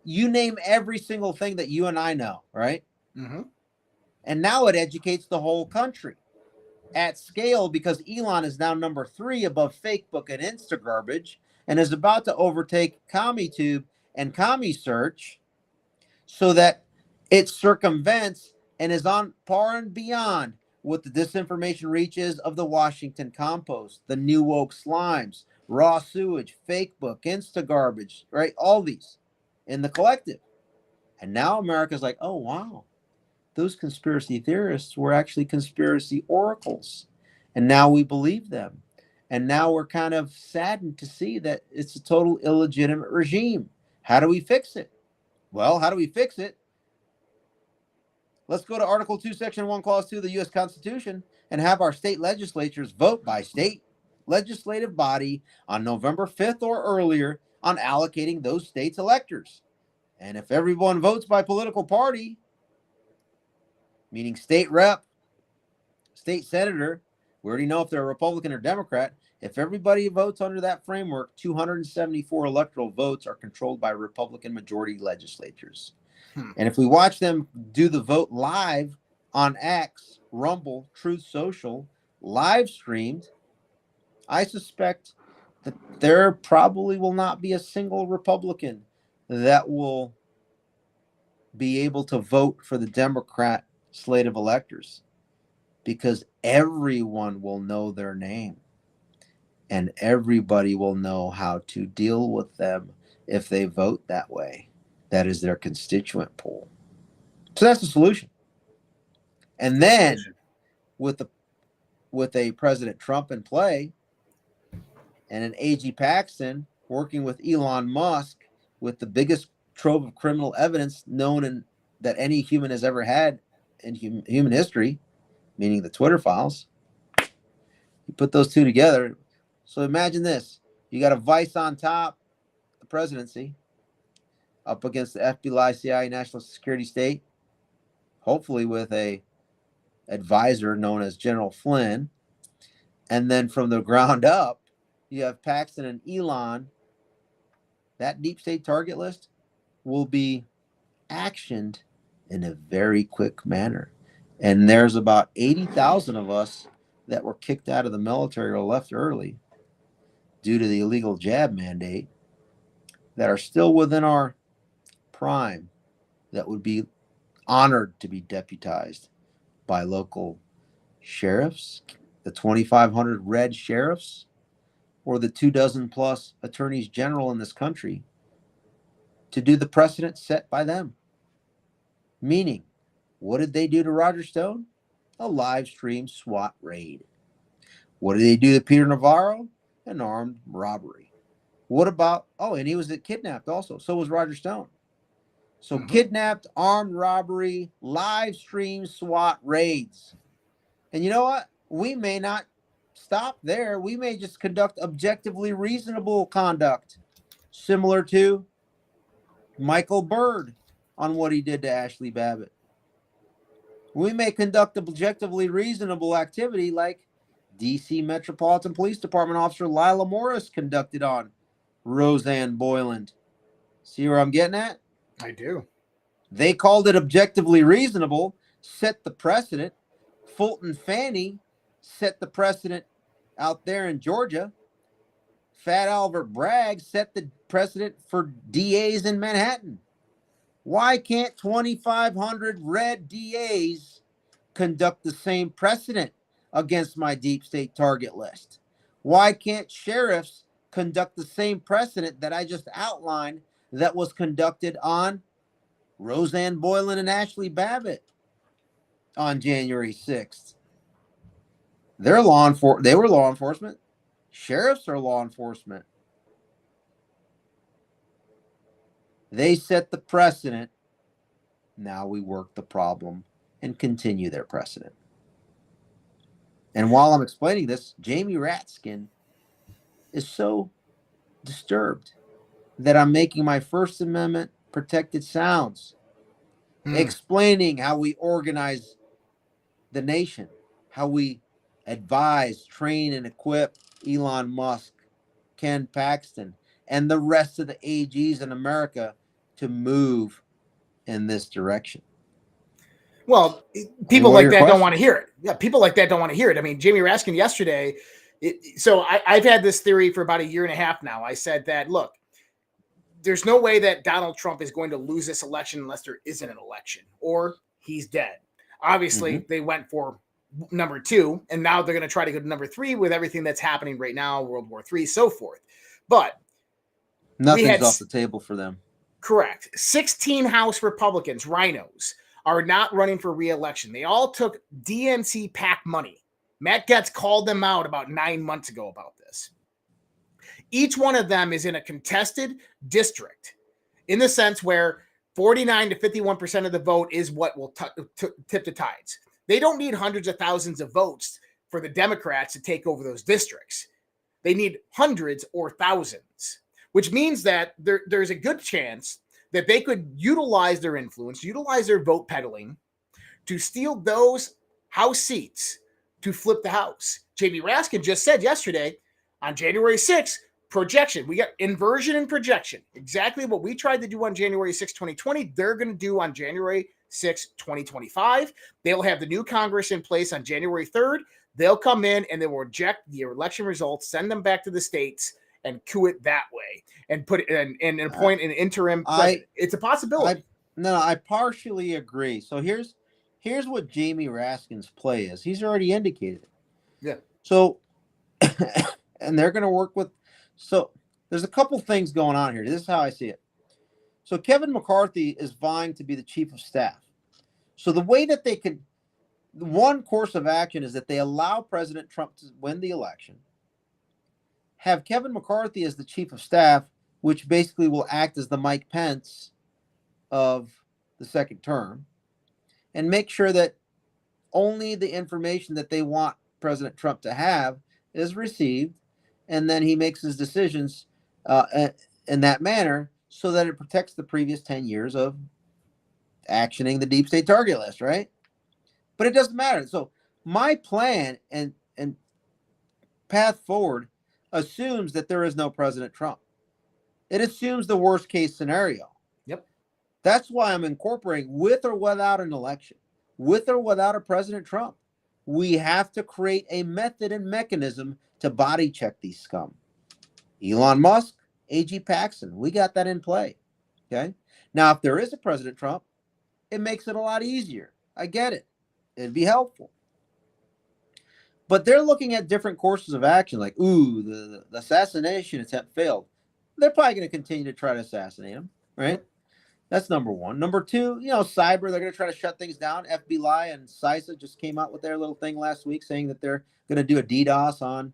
you name every single thing that you and I know, right? Mm-hmm. And now it educates the whole country at scale, because Elon is now number 3 above Facebook and Instagarbage and is about to overtake CommieTube and CommieSearch, so that it circumvents and is on par and beyond what the disinformation reach is of the Washington Compost, the New Woke Slimes, Raw Sewage, Fakebook, Instagarbage, right? All these in the collective. And now America's like, oh, wow, those conspiracy theorists were actually conspiracy oracles. And now we believe them. And now we're kind of saddened to see that it's a total illegitimate regime. How do we fix it? Well, how do we fix it? Let's go to Article 2, Section 1, Clause 2 of the U.S. Constitution and have our state legislatures vote by state legislative body on November 5th or earlier on allocating those states' electors. And if everyone votes by political party, meaning state rep, state senator, we already know if they're a Republican or Democrat. If everybody votes under that framework, 274 electoral votes are controlled by Republican majority legislatures. And if we watch them do the vote live on X, Rumble, Truth Social, live streamed, I suspect that there probably will not be a single Republican that will be able to vote for the Democrat slate of electors, because everyone will know their name and everybody will know how to deal with them if they vote that way. That is their constituent pool. So that's the solution. And then with a President Trump in play and an A.G. Paxton working with Elon Musk with the biggest trove of criminal evidence known that any human has ever had in human history, meaning the Twitter files, you put those two together. So imagine this. You got a vice on top, the presidency, up against the FBI, CIA, national security state, hopefully with a advisor known as General Flynn. And then from the ground up, you have Paxton and Elon. That deep state target list will be actioned in a very quick manner. And there's about 80,000 of us that were kicked out of the military or left early due to the illegal jab mandate that are still within our prime that would be honored to be deputized by local sheriffs, the 2,500 red sheriffs, or the 24 plus attorneys general in this country to do the precedent set by them. Meaning, what did they do to Roger Stone? A live stream SWAT raid. What did they do to Peter Navarro? An armed robbery. What about, and he was kidnapped also. So was Roger Stone. So kidnapped, armed robbery, live stream SWAT raids. And you know what? We may not stop there. We may just conduct objectively reasonable conduct, similar to Michael Byrd on what he did to Ashley Babbitt. We may conduct objectively reasonable activity like D.C. Metropolitan Police Department Officer Lila Morris conducted on Roseanne Boyland. See where I'm getting at? I do. They called it objectively reasonable, set the precedent. Fulton Fanny set the precedent out there in Georgia. Fat Albert Bragg set the precedent for DAs in Manhattan. Why can't 2,500 red DAs conduct the same precedent against my deep state target list? Why can't sheriffs conduct the same precedent that I just outlined that was conducted on Roseanne Boyland and Ashley Babbitt on January 6th? They were law enforcement. Sheriffs are law enforcement. They set the precedent. Now we work the problem and continue their precedent. And while I'm explaining this, Jamie Ratskin is so disturbed that I'm making my First Amendment protected sounds, explaining how we organize the nation, how we advise, train, and equip Elon Musk, Ken Paxton, and the rest of the AGs in America to move in this direction. Well, people like that don't want to hear it. Yeah, people like that don't want to hear it. I mean, Jamie Raskin yesterday. I've had this theory for about a year and a half now. I said that, look, there's no way that Donald Trump is going to lose this election unless there isn't an election or he's dead. Obviously, they went for number 2, and now they're going to try to go to number 3 with everything that's happening right now, World War III, so forth. But nothing's off the table for them. Correct. 16 House Republicans, rhinos, are not running for re-election. They all took DNC PAC money. Matt Gaetz called them out about 9 months ago about this. Each one of them is in a contested district in the sense where 49 to 51% of the vote is what will tip the tides. They don't need hundreds of thousands of votes for the Democrats to take over those districts. They need hundreds or thousands, which means that there's a good chance that they could utilize their influence, utilize their vote peddling to steal those House seats to flip the House. Jamie Raskin just said yesterday on January 6th, projection. We got inversion and projection. Exactly what we tried to do on January 6, 2020, they're going to do on January 6, 2025. They'll have the new Congress in place on January 3rd. They'll come in and they will reject the election results, send them back to the states, and coup it that way, and put it and appoint an interim president. It's a possibility. I partially agree. So here's what Jamie Raskin's play is. He's already indicated it. Yeah. So, and they're going to work with. So there's a couple things going on here. This is how I see it. So Kevin McCarthy is vying to be the chief of staff. So the way that they can, one course of action is that they allow President Trump to win the election, have Kevin McCarthy as the chief of staff, which basically will act as the Mike Pence of the second term, and make sure that only the information that they want President Trump to have is received, and then he makes his decisions in that manner so that it protects the previous 10 years of actioning the deep state target list, right? But it doesn't matter. So my plan and path forward assumes that there is no President Trump. It assumes the worst case scenario. Yep. That's why I'm incorporating, with or without an election, with or without a President Trump, we have to create a method and mechanism to body check these scum. Elon Musk, A.G. Paxson, we got that in play. Okay. Now, if there is a President Trump, it makes it a lot easier. I get it. It'd be helpful. But they're looking at different courses of action, like, ooh, the assassination attempt failed. They're probably going to continue to try to assassinate him, right? That's number one. Number two, cyber, they're going to try to shut things down. FBI and CISA just came out with their little thing last week saying that they're going to do a DDoS on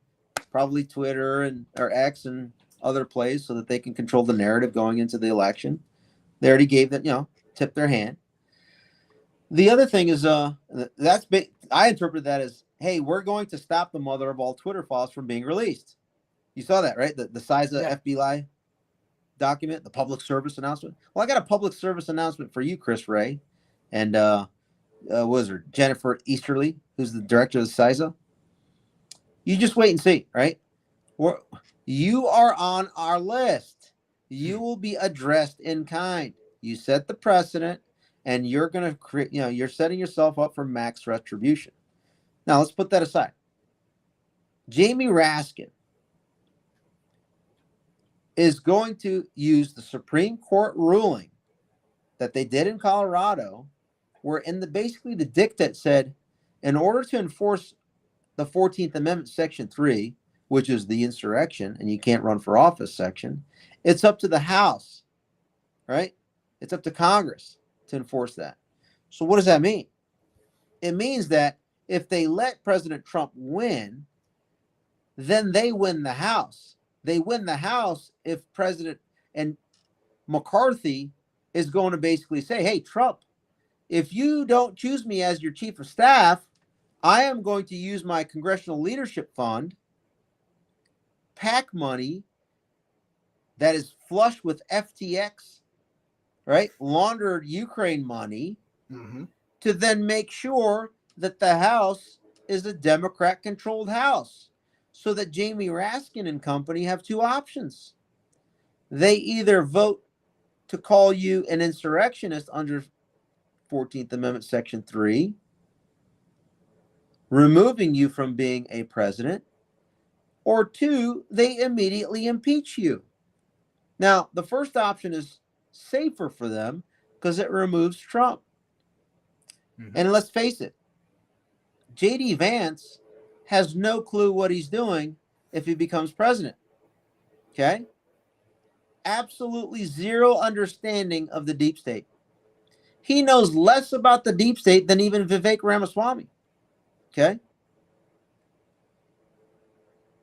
probably Twitter or X and other places so that they can control the narrative going into the election. They already gave that, tipped their hand. The other thing is, I interpret that as, hey, we're going to stop the mother of all Twitter files from being released. You saw that, right? The CISA FBI document, the public service announcement. Well, I got a public service announcement for you, Chris Ray, and Jennifer Easterly, who's the director of the CISA. You just wait and see, right? You are on our list. You will be addressed in kind. You set the precedent, and you're going to create, you're setting yourself up for max retribution. Now, let's put that aside. Jamie Raskin is going to use the Supreme Court ruling that they did in Colorado, where basically the dictate said, in order to enforce the 14th Amendment, Section 3, which is the insurrection and you can't run for office section, it's up to the House, right? It's up to Congress to enforce that. So what does that mean? It means that if they let President Trump win, then they win the House. They win the House if President and McCarthy is going to basically say, hey, Trump, if you don't choose me as your chief of staff, I am going to use my Congressional Leadership Fund, PAC money that is flush with FTX, right? Laundered Ukraine money, to then make sure that the House is a Democrat-controlled House, so that Jamie Raskin and company have two options. They either vote to call you an insurrectionist under 14th Amendment, Section 3, removing you from being a president, or two, they immediately impeach you. Now, the first option is safer for them because it removes Trump. And let's face it, J.D. Vance has no clue what he's doing if he becomes president. Okay? Absolutely zero understanding of the deep state. He knows less about the deep state than even Vivek Ramaswamy. Okay?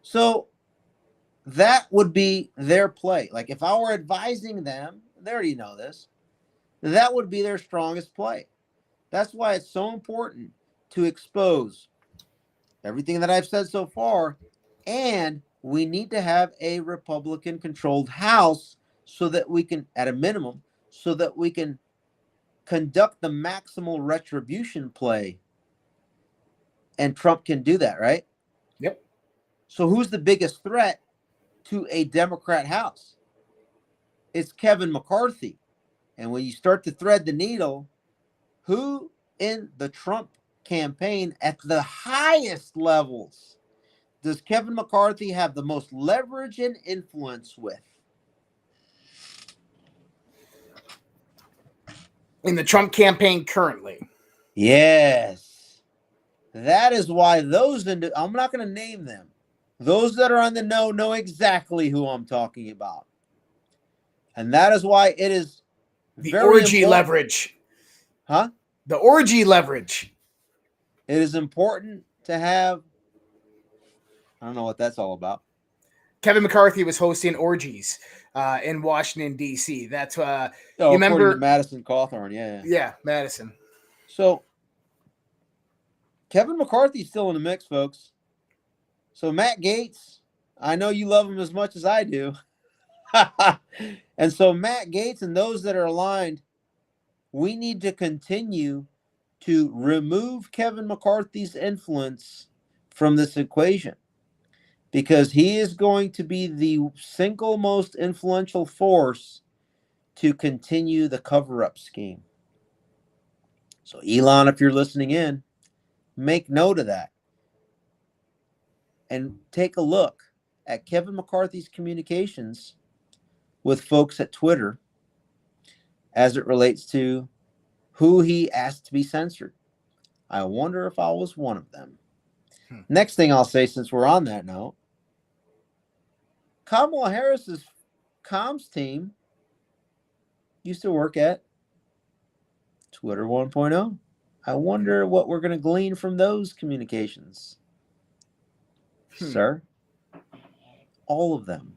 So that would be their play. Like if I were advising them, they already know this, that would be their strongest play. That's why it's so important to expose everything that I've said so far. And we need to have a Republican-controlled House so that we can, at a minimum, so that we can conduct the maximal retribution play. And Trump can do that, right? Yep. So who's the biggest threat to a Democrat House? It's Kevin McCarthy. And when you start to thread the needle, who in the Trump campaign at the highest levels does Kevin McCarthy have the most leverage and influence with? In the Trump campaign currently. Yes. That is why those, I'm not going to name them. Those that are on the know exactly who I'm talking about. And that is why it is the very orgy important. Leverage. Huh? The orgy leverage. It is important to have, I don't know what that's all about. Kevin McCarthy was hosting orgies in Washington, D.C. That's you remember to Madison Cawthorn, yeah, Madison. So Kevin McCarthy's still in the mix, folks. So Matt Gaetz I know you love him as much as I do. And so Matt Gaetz and those that are aligned, we need to continue to remove Kevin McCarthy's influence from this equation, because he is going to be the single most influential force to continue the cover-up scheme. So Elon, if you're listening in, make note of that and take a look at Kevin McCarthy's communications with folks at Twitter as it relates to who he asked to be censored. I wonder if I was one of them. Next thing I'll say, since we're on that note, Kamala Harris's comms team used to work at Twitter 1.0. I wonder what we're going to glean from those communications. Sir, all of them.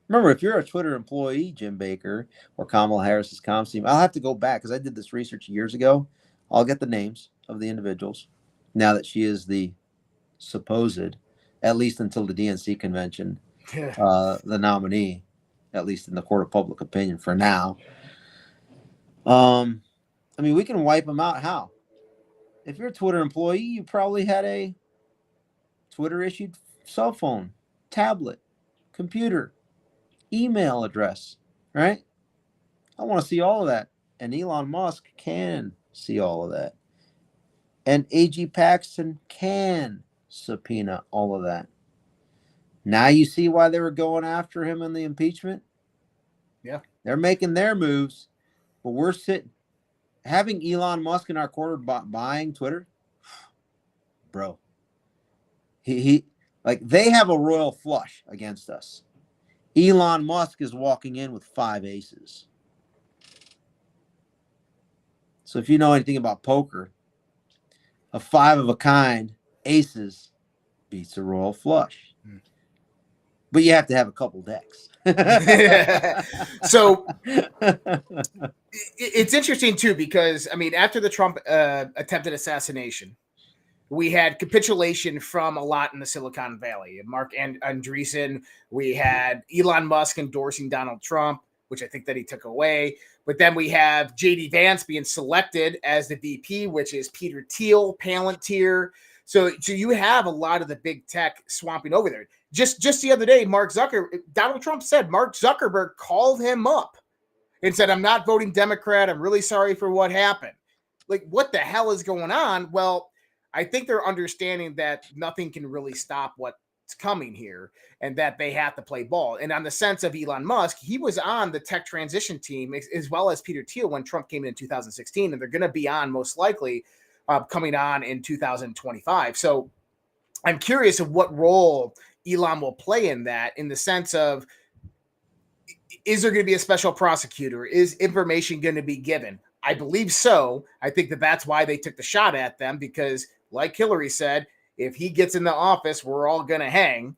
Remember, if you're a Twitter employee, Jim Baker, or Kamala Harris's comms team, I'll have to go back because I did this research years ago. I'll get the names of the individuals now that she is the supposed, at least until the DNC convention, the nominee, at least in the court of public opinion for now. I mean, we can wipe them out. How? If you're a Twitter employee, you probably had a Twitter-issued cell phone, tablet, computer, email address, right? I want to see all of that. And Elon Musk can see all of that. And A.G. Paxton can subpoena all of that. Now you see why they were going after him in the impeachment? Yeah. They're making their moves, but we're sitting, having Elon Musk in our corner buying Twitter, bro. He like, they have a royal flush against us. Elon Musk is walking in with 5 aces. So if you know anything about poker, a 5 of a kind, aces, beats a royal flush. But you have to have a couple decks. So it's interesting, too, because, I mean, after the Trump attempted assassination, we had capitulation from a lot in the Silicon Valley. Mark Andreessen, we had Elon Musk endorsing Donald Trump, which I think that he took away. But then we have J.D. Vance being selected as the VP, which is Peter Thiel, Palantir. So you have a lot of the big tech swamping over there. Just the other day, Donald Trump said Mark Zuckerberg called him up and said, "I'm not voting Democrat. I'm really sorry for what happened." Like, what the hell is going on? Well, I think they're understanding that nothing can really stop what's coming here and that they have to play ball. And on the sense of Elon Musk, he was on the tech transition team as well as Peter Thiel when Trump came in 2016, and they're going to be on most likely coming on in 2025. So I'm curious of what role Elon will play in that, in the sense of, is there going to be a special prosecutor? Is information going to be given? I believe so. I think that that's why they took the shot at them, because like Hillary said, if he gets in the office, we're all going to hang.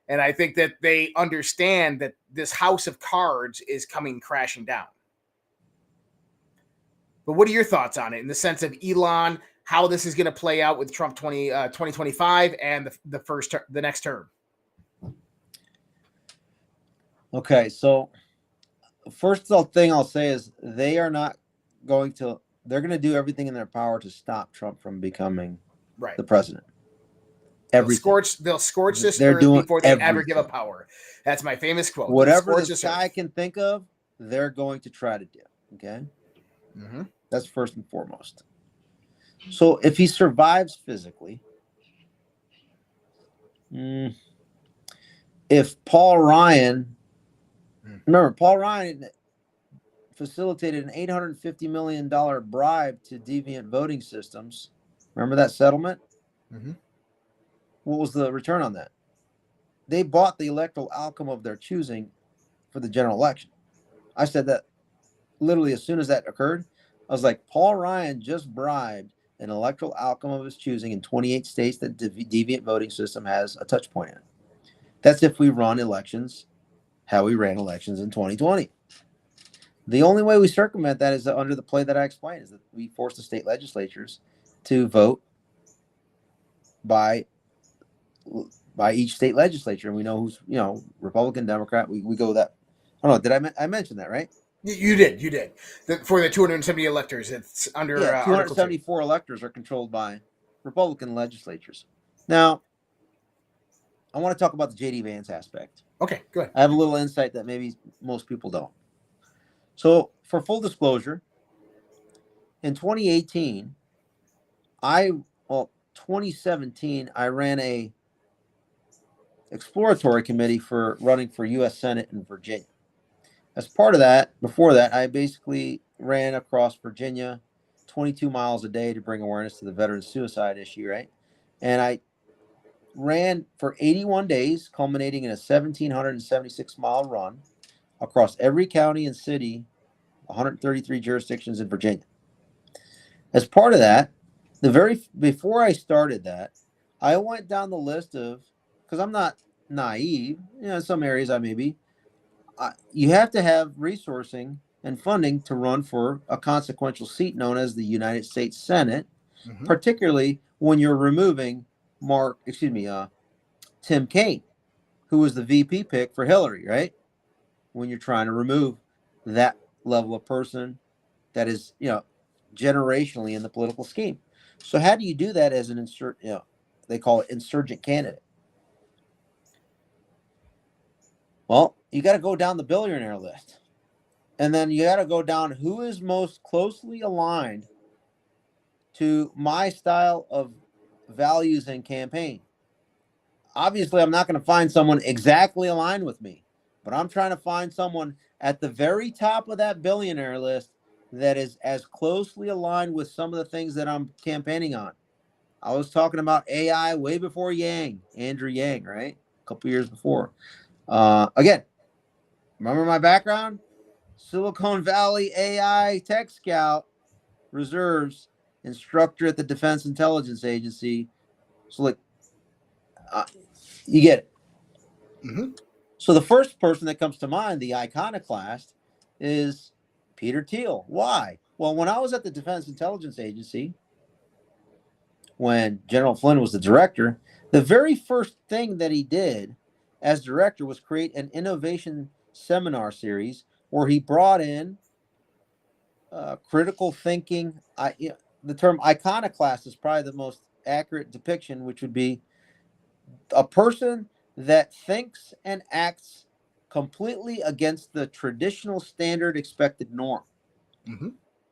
And I think that they understand that this house of cards is coming crashing down. But what are your thoughts on it, in the sense of Elon, how this is going to play out with Trump 2025 and the next term? Okay, so first thing I'll say is they're going to do everything in their power to stop Trump from becoming the president. They'll scorch this earth before they ever give up power. That's my famous quote. Whatever this guy can think of, they're going to try to do. Okay? Mm-hmm. That's first and foremost. So if he survives physically, if Paul Ryan, remember, Paul Ryan facilitated an $850 million bribe to deviant voting systems. Remember that settlement? Mm-hmm. What was the return on that? They bought the electoral outcome of their choosing for the general election. I said that literally as soon as that occurred. I was like, Paul Ryan just bribed an electoral outcome of his choosing in 28 states that deviant voting system has a touch point in it. That's if we run elections how we ran elections in 2020. The only way we circumvent that is under the play that I explained, is that we force the state legislatures to vote by by each state legislature, and we know who's, Republican, Democrat. We go that. I don't know. Did I mention that right? You did. For the 270 electors, it's under Yeah, Article 2. 274 electors are controlled by Republican legislatures. Now, I want to talk about the JD Vance aspect. Okay, go ahead. I have a little insight that maybe most people don't. So, for full disclosure, in 2018, 2017, I ran a exploratory committee for running for U.S. Senate in Virginia. As part of that, before that, I basically ran across Virginia 22 miles a day to bring awareness to the veteran suicide issue, right? And I ran for 81 days, culminating in a 1,776-mile run across every county and city, 133 jurisdictions in Virginia. As part of that, before I started that, I went down the list of, because I'm not naive, in some areas I may be, you have to have resourcing and funding to run for a consequential seat known as the United States Senate, particularly when you're removing Tim Kaine, who was the VP pick for Hillary, right? When you're trying to remove that level of person that is, generationally in the political scheme. So how do you do that as an they call it insurgent candidate? Well, you got to go down the billionaire list. And then you got to go down who is most closely aligned to my style of values and campaign. Obviously, I'm not going to find someone exactly aligned with me, but I'm trying to find someone at the very top of that billionaire list that is as closely aligned with some of the things that I'm campaigning on. I was talking about AI way before Andrew Yang, right? A couple years before. Again, remember my background? Silicon Valley AI Tech Scout Reserves, instructor at the Defense Intelligence Agency. So, you get it. Mm-hmm. So the first person that comes to mind, the iconoclast, is Peter Thiel. Why? Well, when I was at the Defense Intelligence Agency, when General Flynn was the director, the very first thing that he did as director was create an innovation seminar series where he brought in critical thinking. The term iconoclast is probably the most accurate depiction, which would be a person that thinks and acts completely against the traditional standard expected norm,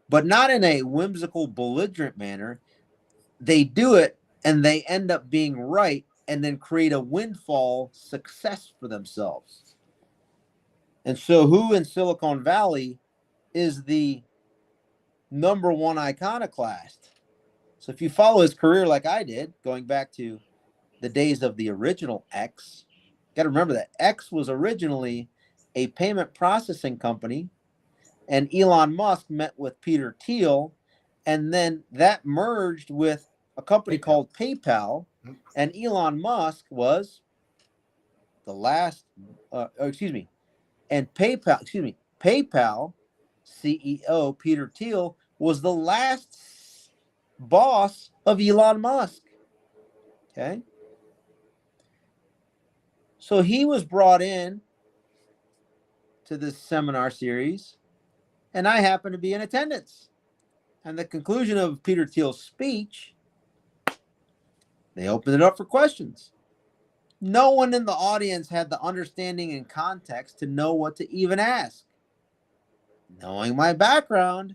but not in a whimsical, belligerent manner. They do it and they end up being right and then create a windfall success for themselves. And so who in Silicon Valley is the number one iconoclast? So if you follow his career like I did, going back to the days of the original X, got to remember that X was originally a payment processing company, and Elon Musk met with Peter Thiel, and then that merged with a company called PayPal, and Elon Musk was the last, and PayPal CEO Peter Thiel was the last boss of Elon Musk. Okay. So he was brought in to this seminar series, and I happened to be in attendance. And the conclusion of Peter Thiel's speech, they opened it up for questions. No one in the audience had the understanding and context to know what to even ask. Knowing my background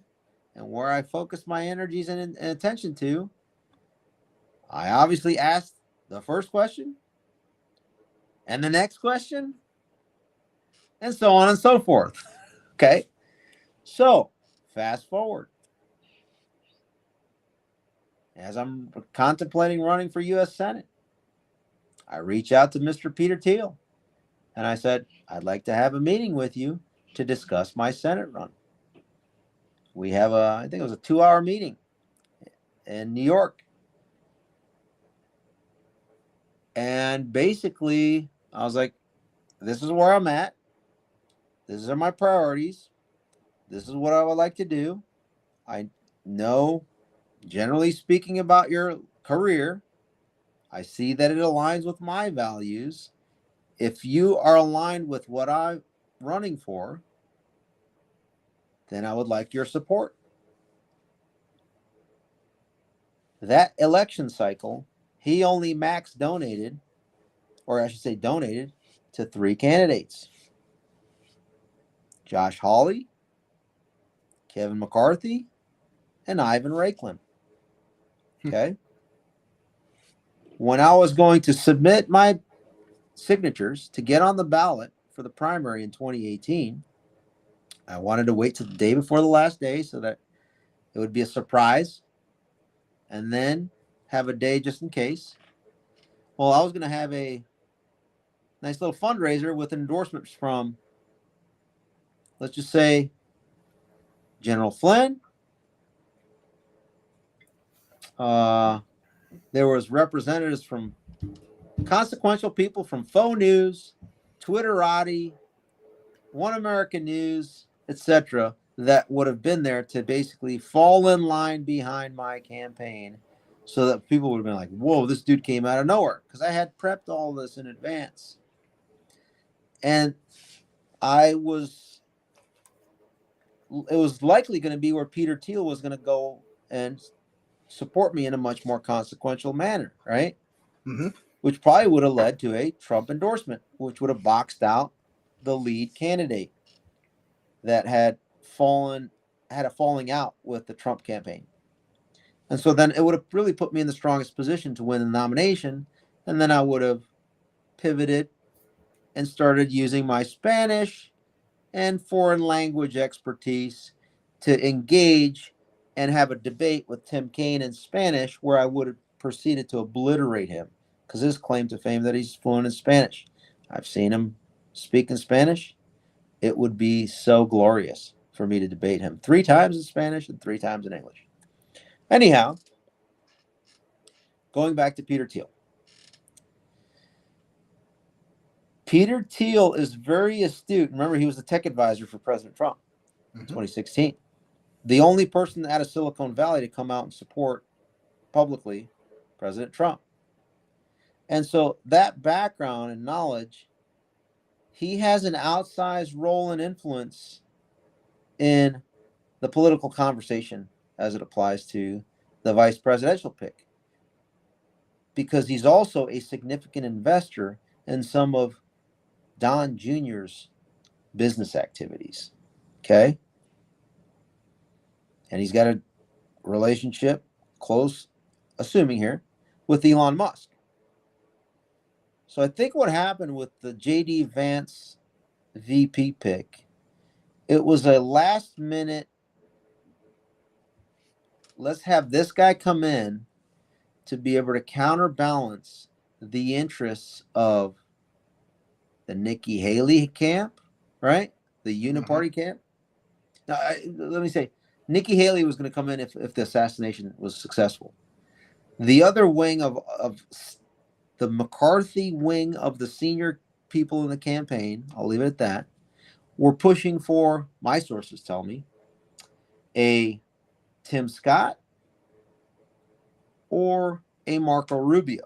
and where I focused my energies and attention to, I obviously asked the first question and the next question and so on and so forth. Okay. So fast forward. As I'm contemplating running for U.S. Senate, I reach out to Mr. Peter Thiel and I said, I'd like to have a meeting with you to discuss my Senate run. We have I think it was a 2-hour meeting in New York. And basically, I was like, this is where I'm at. These are my priorities. This is what I would like to do. I know, generally speaking, about your career. I see that it aligns with my values. If you are aligned with what I'm running for, then I would like your support. That election cycle, he only max donated, or I should say donated, to 3 candidates. Josh Hawley, Kevin McCarthy, and Ivan Raiklin. Okay. When I was going to submit my signatures to get on the ballot for the primary in 2018, I wanted to wait till the day before the last day so that it would be a surprise and then have a day just in case. Well, I was going to have a nice little fundraiser with endorsements from, let's just say, General Flynn. There was representatives from consequential people from Faux News, Twitterati, One American News, etc., that would have been there to basically fall in line behind my campaign so that people would have been like, whoa, this dude came out of nowhere, because I had prepped all this in advance. And it was likely going to be where Peter Thiel was going to go and support me in a much more consequential manner, right? Mm-hmm. Which probably would have led to a Trump endorsement, which would have boxed out the lead candidate that had a falling out with the Trump campaign. And so then it would have really put me in the strongest position to win the nomination. And then I would have pivoted and started using my Spanish and foreign language expertise to engage and have a debate with Tim Kaine in Spanish, where I would have proceeded to obliterate him, because his claim to fame that he's fluent in Spanish. I've seen him speak in Spanish. It would be so glorious for me to debate him 3 times in Spanish and 3 times in English. Anyhow, going back to Peter Thiel. Peter Thiel is very astute. Remember, he was the tech advisor for President Trump in 2016. The only person out of Silicon Valley to come out and support publicly President Trump. And so that background and knowledge, he has an outsized role and influence in the political conversation as it applies to the vice presidential pick, because he's also a significant investor in some of Don Jr.'s business activities. Okay. And he's got a relationship, close, assuming here, with Elon Musk. So I think what happened with the J.D. Vance VP pick, it was a last minute, let's have this guy come in to be able to counterbalance the interests of the Nikki Haley camp, right? The Uniparty camp. Now, let me say, Nikki Haley was going to come in if the assassination was successful. The other wing of the McCarthy wing of the senior people in the campaign, I'll leave it at that, were pushing for, my sources tell me, a Tim Scott or a Marco Rubio.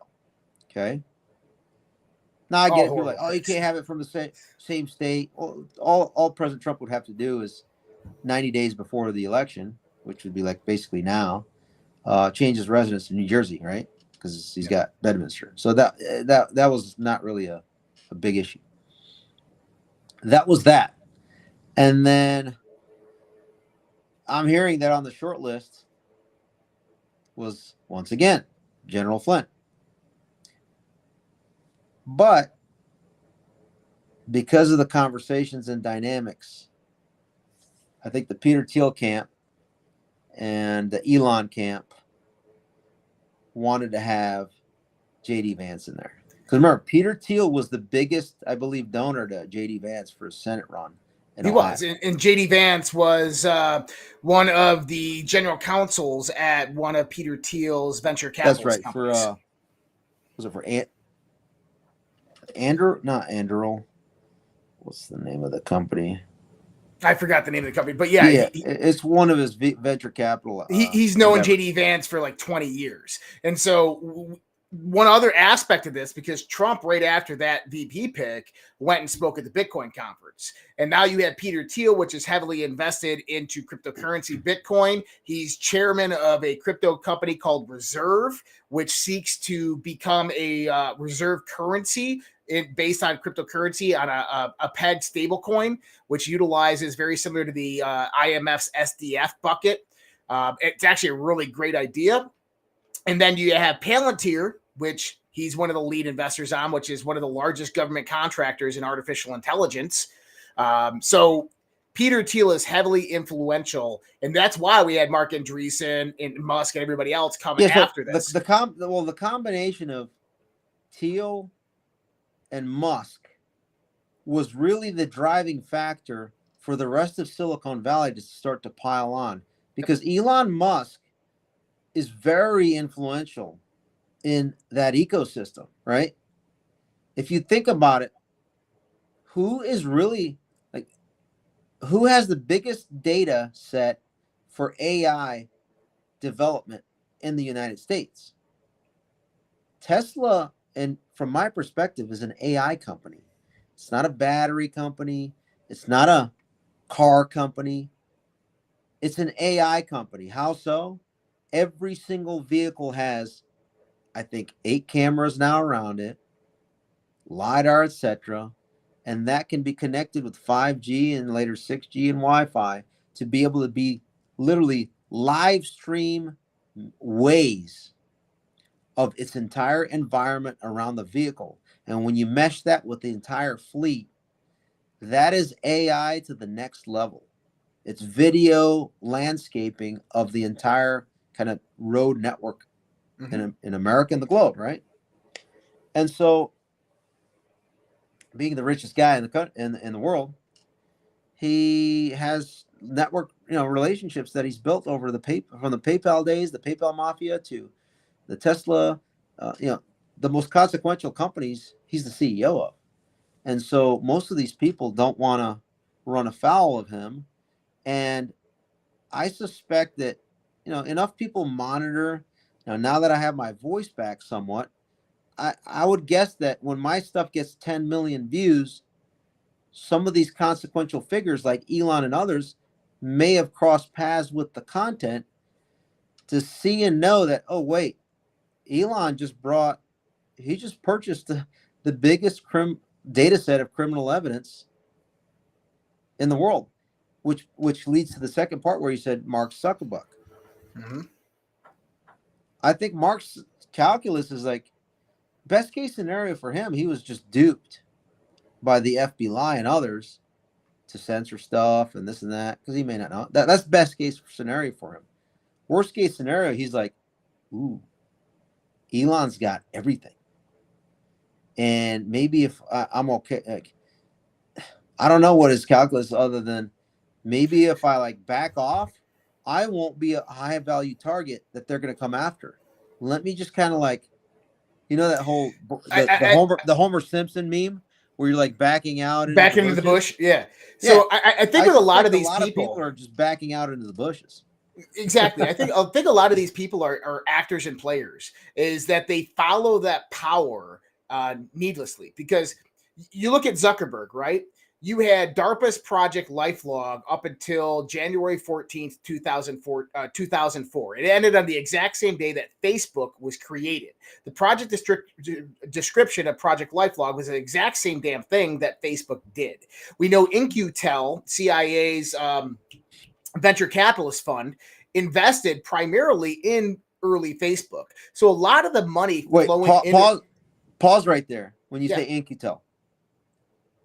Okay. Now I get it. People are like, oh, you can't have it from the same state. All President Trump would have to do is 90 days before the election, which would be like basically now, change his residence to New Jersey, right? Because he's got Bedminster. So that was not really a big issue. That was that. And then I'm hearing that on the short list was, once again, General Flynn. But because of the conversations and dynamics, I think the Peter Thiel camp and the Elon camp wanted to have J.D. Vance in there. Because remember, Peter Thiel was the biggest, I believe, donor to J.D. Vance for his Senate run. He was. And J.D. Vance was one of the general counsels at one of Peter Thiel's venture capital companies. That's right. Was it for Andrew? Not Andrew. What's the name of the company? I forgot the name of the company, but yeah. It's one of his venture capital. He's known J.D. Vance for like 20 years. And so one other aspect of this, because Trump, right after that VP pick, went and spoke at the Bitcoin conference. And now you have Peter Thiel, which is heavily invested into cryptocurrency Bitcoin. He's chairman of a crypto company called Reserve, which seeks to become a reserve currency based on cryptocurrency on a pegged stablecoin, which utilizes very similar to the IMF's SDF bucket. It's actually a really great idea. And then you have Palantir, which he's one of the lead investors on, which is one of the largest government contractors in artificial intelligence. So Peter Thiel is heavily influential, and that's why we had Mark Andreessen and Musk and everybody else come after this. The combination of Thiel and Musk was really the driving factor for the rest of Silicon Valley to start to pile on, because Elon Musk is very influential in that ecosystem, right? If you think about it, who has the biggest data set for AI development in the United States? Tesla, and from my perspective, is an AI company. It's not a battery company. It's not a car company. It's an AI company. How so? Every single vehicle has, I think, 8 cameras now around it, LiDAR, etc. And that can be connected with 5G and later 6G and Wi-Fi to be able to be literally live stream ways of its entire environment around the vehicle. And when you mesh that with the entire fleet, that is AI to the next level. It's video landscaping of the entire kind of road network in America and the globe, right? And so, being the richest guy in the world, he has network relationships that he's built over from the PayPal days, the PayPal mafia, to the Tesla, the most consequential companies he's the CEO of. And so most of these people don't want to run afoul of him. And I suspect that enough people monitor. Now that I have my voice back somewhat, I would guess that when my stuff gets 10 million views, some of these consequential figures like Elon and others may have crossed paths with the content to see and know that, oh, wait, Elon just purchased the biggest data set of criminal evidence in the world, which leads to the second part where you said Mark Zuckerberg. I think Mark's calculus is like, best case scenario for him, he was just duped by the FBI and others to censor stuff and this and that, because he may not know. That's best case scenario for him. Worst case scenario, he's like, ooh, Elon's got everything. And maybe if I'm okay, I don't know what his calculus other than maybe if I back off, I won't be a high value target that they're going to come after. Let me just kind of that whole the Homer Simpson meme where you're backing out into the bush. Yeah. So I think with a lot of these people are just backing out into the bushes. Exactly. I think a lot of these people are actors and players, is that they follow that power needlessly, because you look at Zuckerberg, right? You had DARPA's Project Lifelog up until January 14th, 2004. It ended on the exact same day that Facebook was created. The project description of Project Lifelog was the exact same damn thing that Facebook did. We know InQtel, CIA's venture capitalist fund, invested primarily in early Facebook. So a lot of the money flowing pause right there when you say InQtel.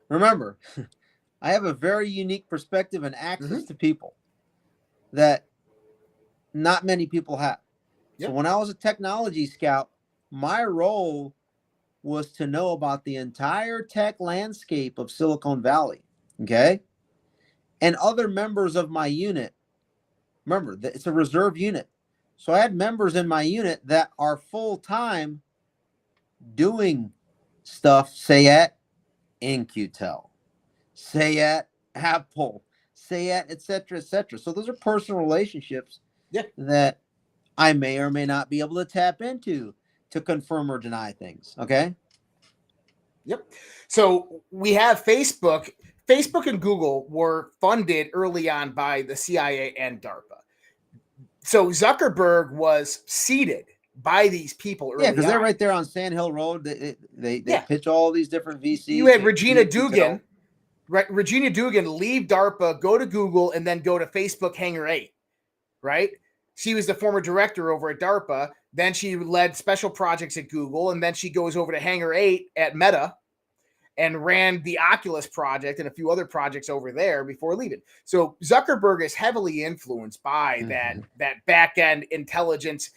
Remember, I have a very unique perspective and access to people that not many people have. Yep. So when I was a technology scout, my role was to know about the entire tech landscape of Silicon Valley, okay? And other members of my unit. Remember, it's a reserve unit. So I had members in my unit that are full-time doing stuff, say at InQtel, say at Apple, say at et cetera, et cetera. So those are personal relationships that I may or may not be able to tap into to confirm or deny things. Okay. Yep. So we have Facebook. Facebook and Google were funded early on by the CIA and DARPA. So Zuckerberg was seeded by these people early Yeah, because they're on. right there on Sand Hill Road. They Yeah. pitch all these different VCs. You had Regina Dugan, right? Regina Dugan leave DARPA, go to Google, and then go to Facebook Hangar 8, right? She was the former director over at DARPA. Then she led special projects at Google, and then she goes over to Hangar 8 at Meta and ran the Oculus project and a few other projects over there before leaving. So Zuckerberg is heavily influenced by that back-end intelligence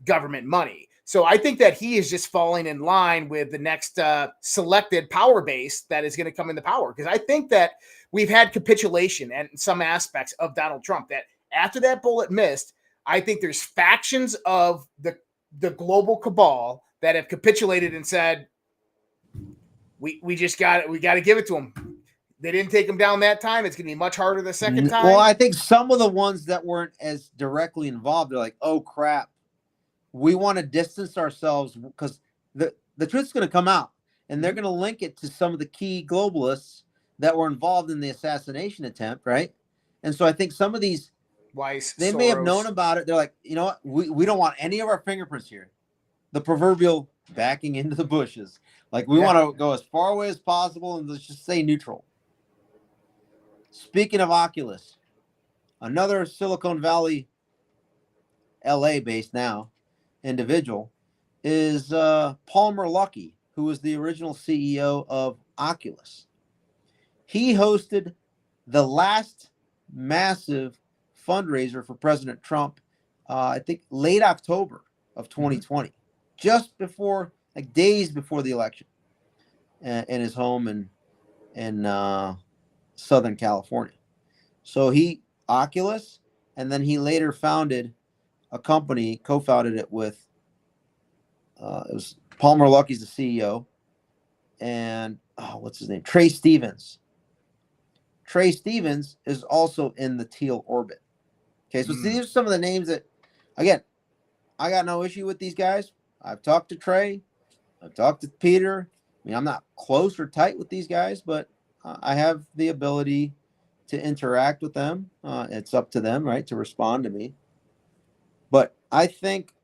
government money. So I think that he is just falling in line with the next selected power base that is going to come into power. Because I think that we've had capitulation and some aspects of Donald Trump that after that bullet missed, I think there's factions of the global cabal that have capitulated and said, we just got it. We got to give it to them. They didn't take him down that time. It's going to be much harder the second time. Well, I think some of the ones that weren't as directly involved are like, oh crap, we want to distance ourselves because the truth's going to come out, and they're going to link it to some of the key globalists that were involved in the assassination attempt, right? And so I think some of these, Weiss, they Soros. may have known about it. They're like, you know what, we don't want any of our fingerprints here. The proverbial backing into the bushes. Like we want to go as far away as possible and let's just stay neutral. Speaking of Oculus, another Silicon Valley, LA based now, individual is Palmer Luckey, who was the original CEO of Oculus. He hosted the last massive fundraiser for President Trump, I think late October of 2020, just before, like days before the election, in his home in Southern California. So he, Oculus, and then he later founded a company, co-founded it with, it was Palmer Luckey's the CEO, and what's his name? Trey Stevens. Trey Stevens is also in the teal orbit. Okay, so these are some of the names that, again, I got no issue with these guys. I've talked to Trey. I've talked to Peter. I mean, I'm not close or tight with these guys, but I have the ability to interact with them. It's up to them, right, to respond to me. But I think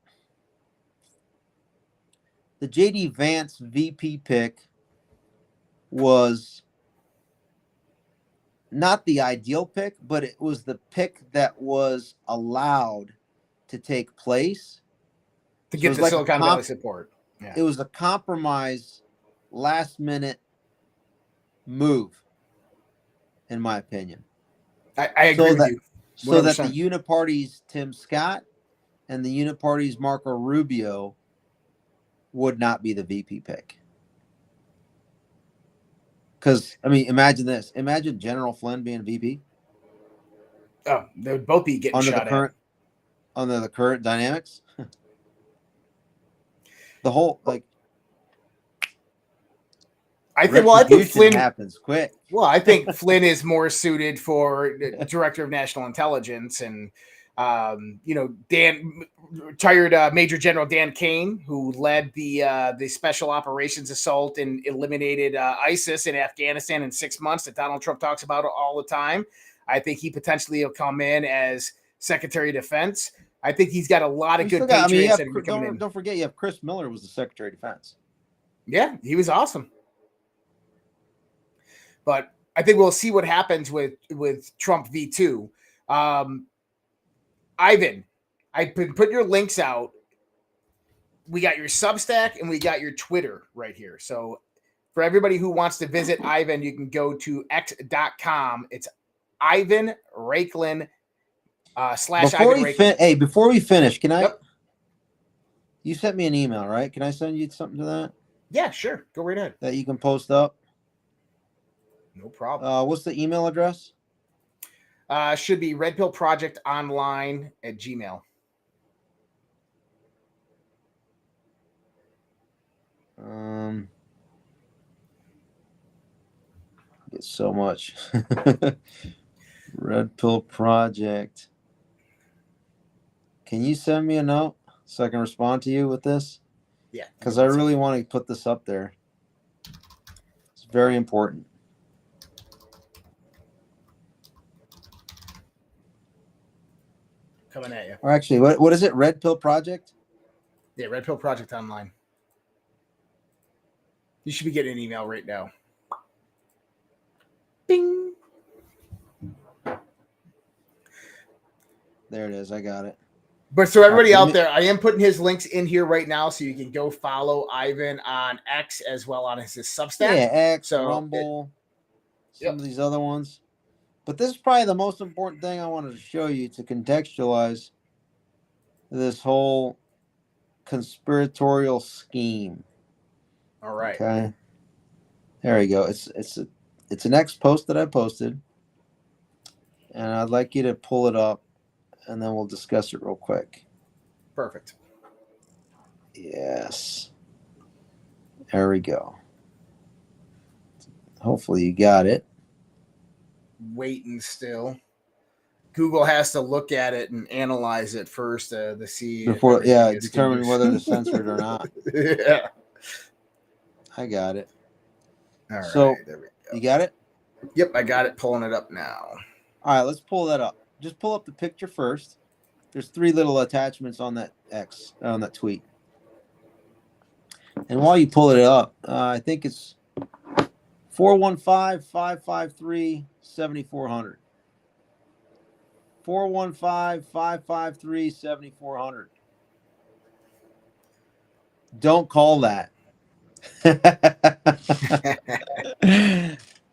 the J.D. Vance VP pick was not the ideal pick, but it was the pick that was allowed to take place. To get the Silicon Valley support. Yeah. It was a compromise, last-minute move, in my opinion. I agree with you. 100%. So that the Uniparty's Tim Scott and the Uniparty's Marco Rubio would not be the VP pick. Because, I mean, imagine this. Imagine General Flynn being VP. Oh, they would both be getting shot at. Under the current dynamics. The whole, like, I think Flynn happens quick. Well, I think Flynn is more suited for Director of National Intelligence, and retired Major General Dan Kane, who led the special operations assault and eliminated ISIS in Afghanistan in 6 months that Donald Trump talks about all the time. I think he potentially will come in as Secretary of Defense. I think he's got a lot of good patriots. Don't forget, you have Chris Miller was the Secretary of Defense. Yeah, he was awesome. But I think we'll see what happens with Trump V2. Ivan, I've been putting your links out. We got your Substack and we got your Twitter right here. So for everybody who wants to visit Ivan, you can go to x.com. It's Ivan Raiklin / Ivan Raiklin. Before we finish, can I? Yep. You sent me an email, right? Can I send you something to that? Yeah, sure. Go right ahead. That you can post up. No problem. What's the email address? Should be redpillprojectonline@gmail. Get so much. Red Pill Project. Can you send me a note so I can respond to you with this? Yeah. Because I really want to put this up there. It's very important. Coming at you. Or actually, what is it? Red Pill Project? Yeah, Red Pill Project Online. You should be getting an email right now. Bing. There it is. I got it. But so everybody out there, I am putting his links in here right now, so you can go follow Ivan on X as well on his Substack. Yeah, X, Rumble, some of these other ones. But this is probably the most important thing I wanted to show you to contextualize this whole conspiratorial scheme. All right. Okay. There we go. It's an X post that I posted, and I'd like you to pull it up, and then we'll discuss it real quick. Perfect. Yes. There we go. Hopefully you got it. Waiting still. Google has to look at it and analyze it first to see before, determine whether to censor it or not. Yeah. I got it. All right. So there we go. You got it? Yep, I got it. Pulling it up now. All right, let's pull that up. Just pull up the picture first. There's 3 little attachments on that on that tweet. And while you pull it up, I think it's 415-553-7400. 415-553-7400. Don't call that.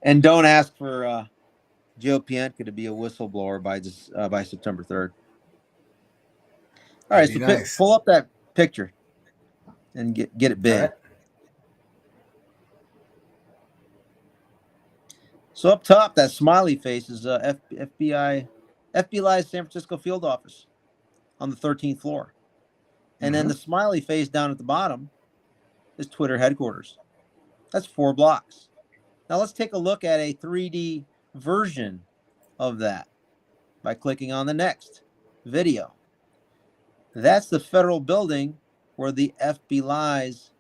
And don't ask for Joe Pientka to be a whistleblower by September 3rd. All right, so nice. Pull up that picture and get it big. Right. So up top, that smiley face is FBI San Francisco field office on the 13th floor. And then the smiley face down at the bottom is Twitter headquarters. That's 4 blocks. Now let's take a look at a 3D version of that by clicking on the next video. That's the federal building where the FBI's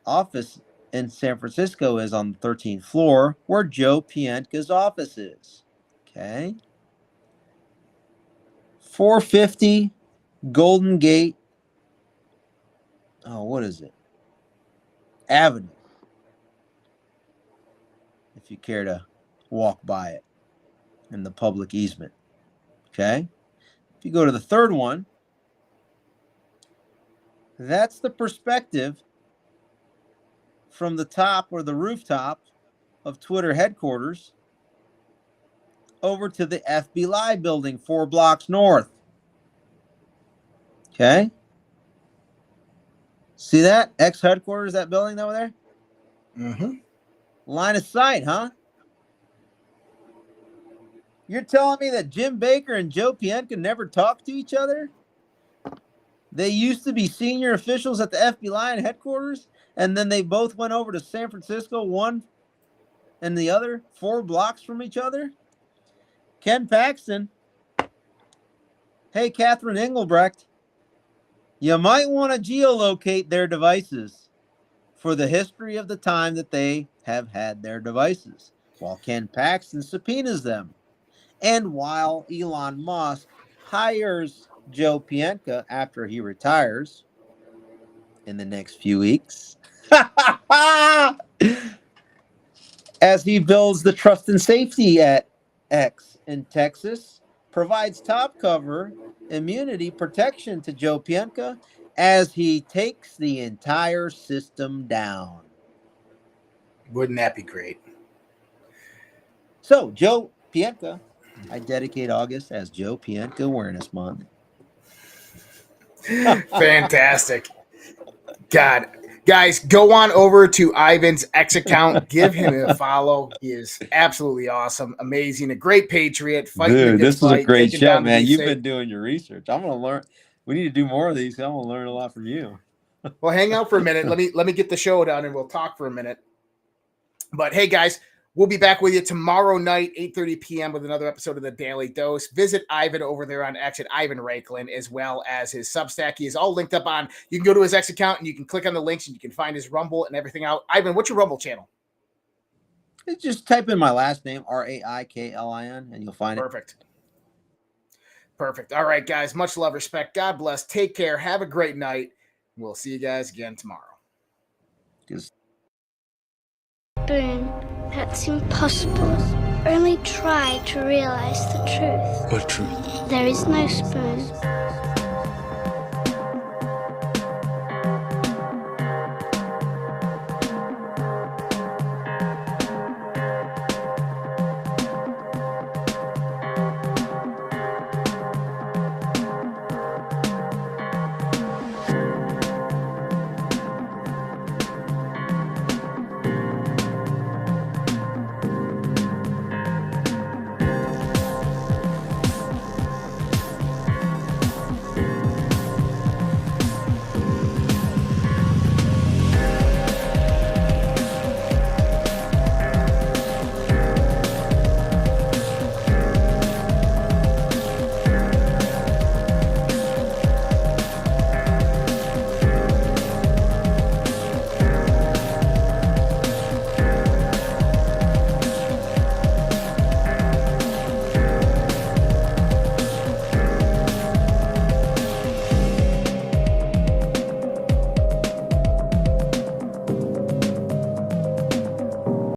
office in San Francisco is, on the 13th floor, where Joe Pientka's office is. Okay. 450 Golden Gate. Oh, what is it? Avenue. If you care to walk by it in the public easement. Okay. If you go to the third one, that's the perspective from the top or the rooftop of Twitter headquarters over to the FBI building 4 blocks north. Okay. See that? X headquarters, that building over there? Mm-hmm. Line of sight, huh? You're telling me that Jim Baker and Joe Pientka never talked to each other? They used to be senior officials at the FBI headquarters, and then they both went over to San Francisco, one and the other, 4 blocks from each other? Ken Paxton. Hey, Catherine Engelbrecht. You might want to geolocate their devices for the history of the time that they have had their devices, while Ken Paxton subpoenas them. And while Elon Musk hires Joe Pientka after he retires in the next few weeks, as he builds the trust and safety at X in Texas, provides top cover immunity protection to Joe Pientka as he takes the entire system down. Wouldn't that be great? So, Joe Pientka, I dedicate August as Joe Pientka Awareness Month. Fantastic. God. Guys, go on over to Ivan's X account. Give him a follow. He is absolutely awesome, amazing, a great patriot. Dude, this is a great show, man. You've been doing your research. I'm going to learn. We need to do more of these. I'm going to learn a lot from you. Well, hang out for a minute. Let me get the show done, and we'll talk for a minute. But hey, guys, We'll be back with you tomorrow night, 8:30 p.m. with another episode of the Daily Dose. Visit Ivan over there on X at Ivan Raiklin, as well as his Substack. He is all linked up on. You can go to his X account and you can click on the links and you can find his Rumble and everything out. Ivan, what's your Rumble channel? Just type in my last name, Raiklin, and you'll find it. Perfect. All right, guys. Much love, respect. God bless. Take care. Have a great night. We'll see you guys again tomorrow. Spoon, that's impossible. Only try to realize the truth. What truth? There is no spoon.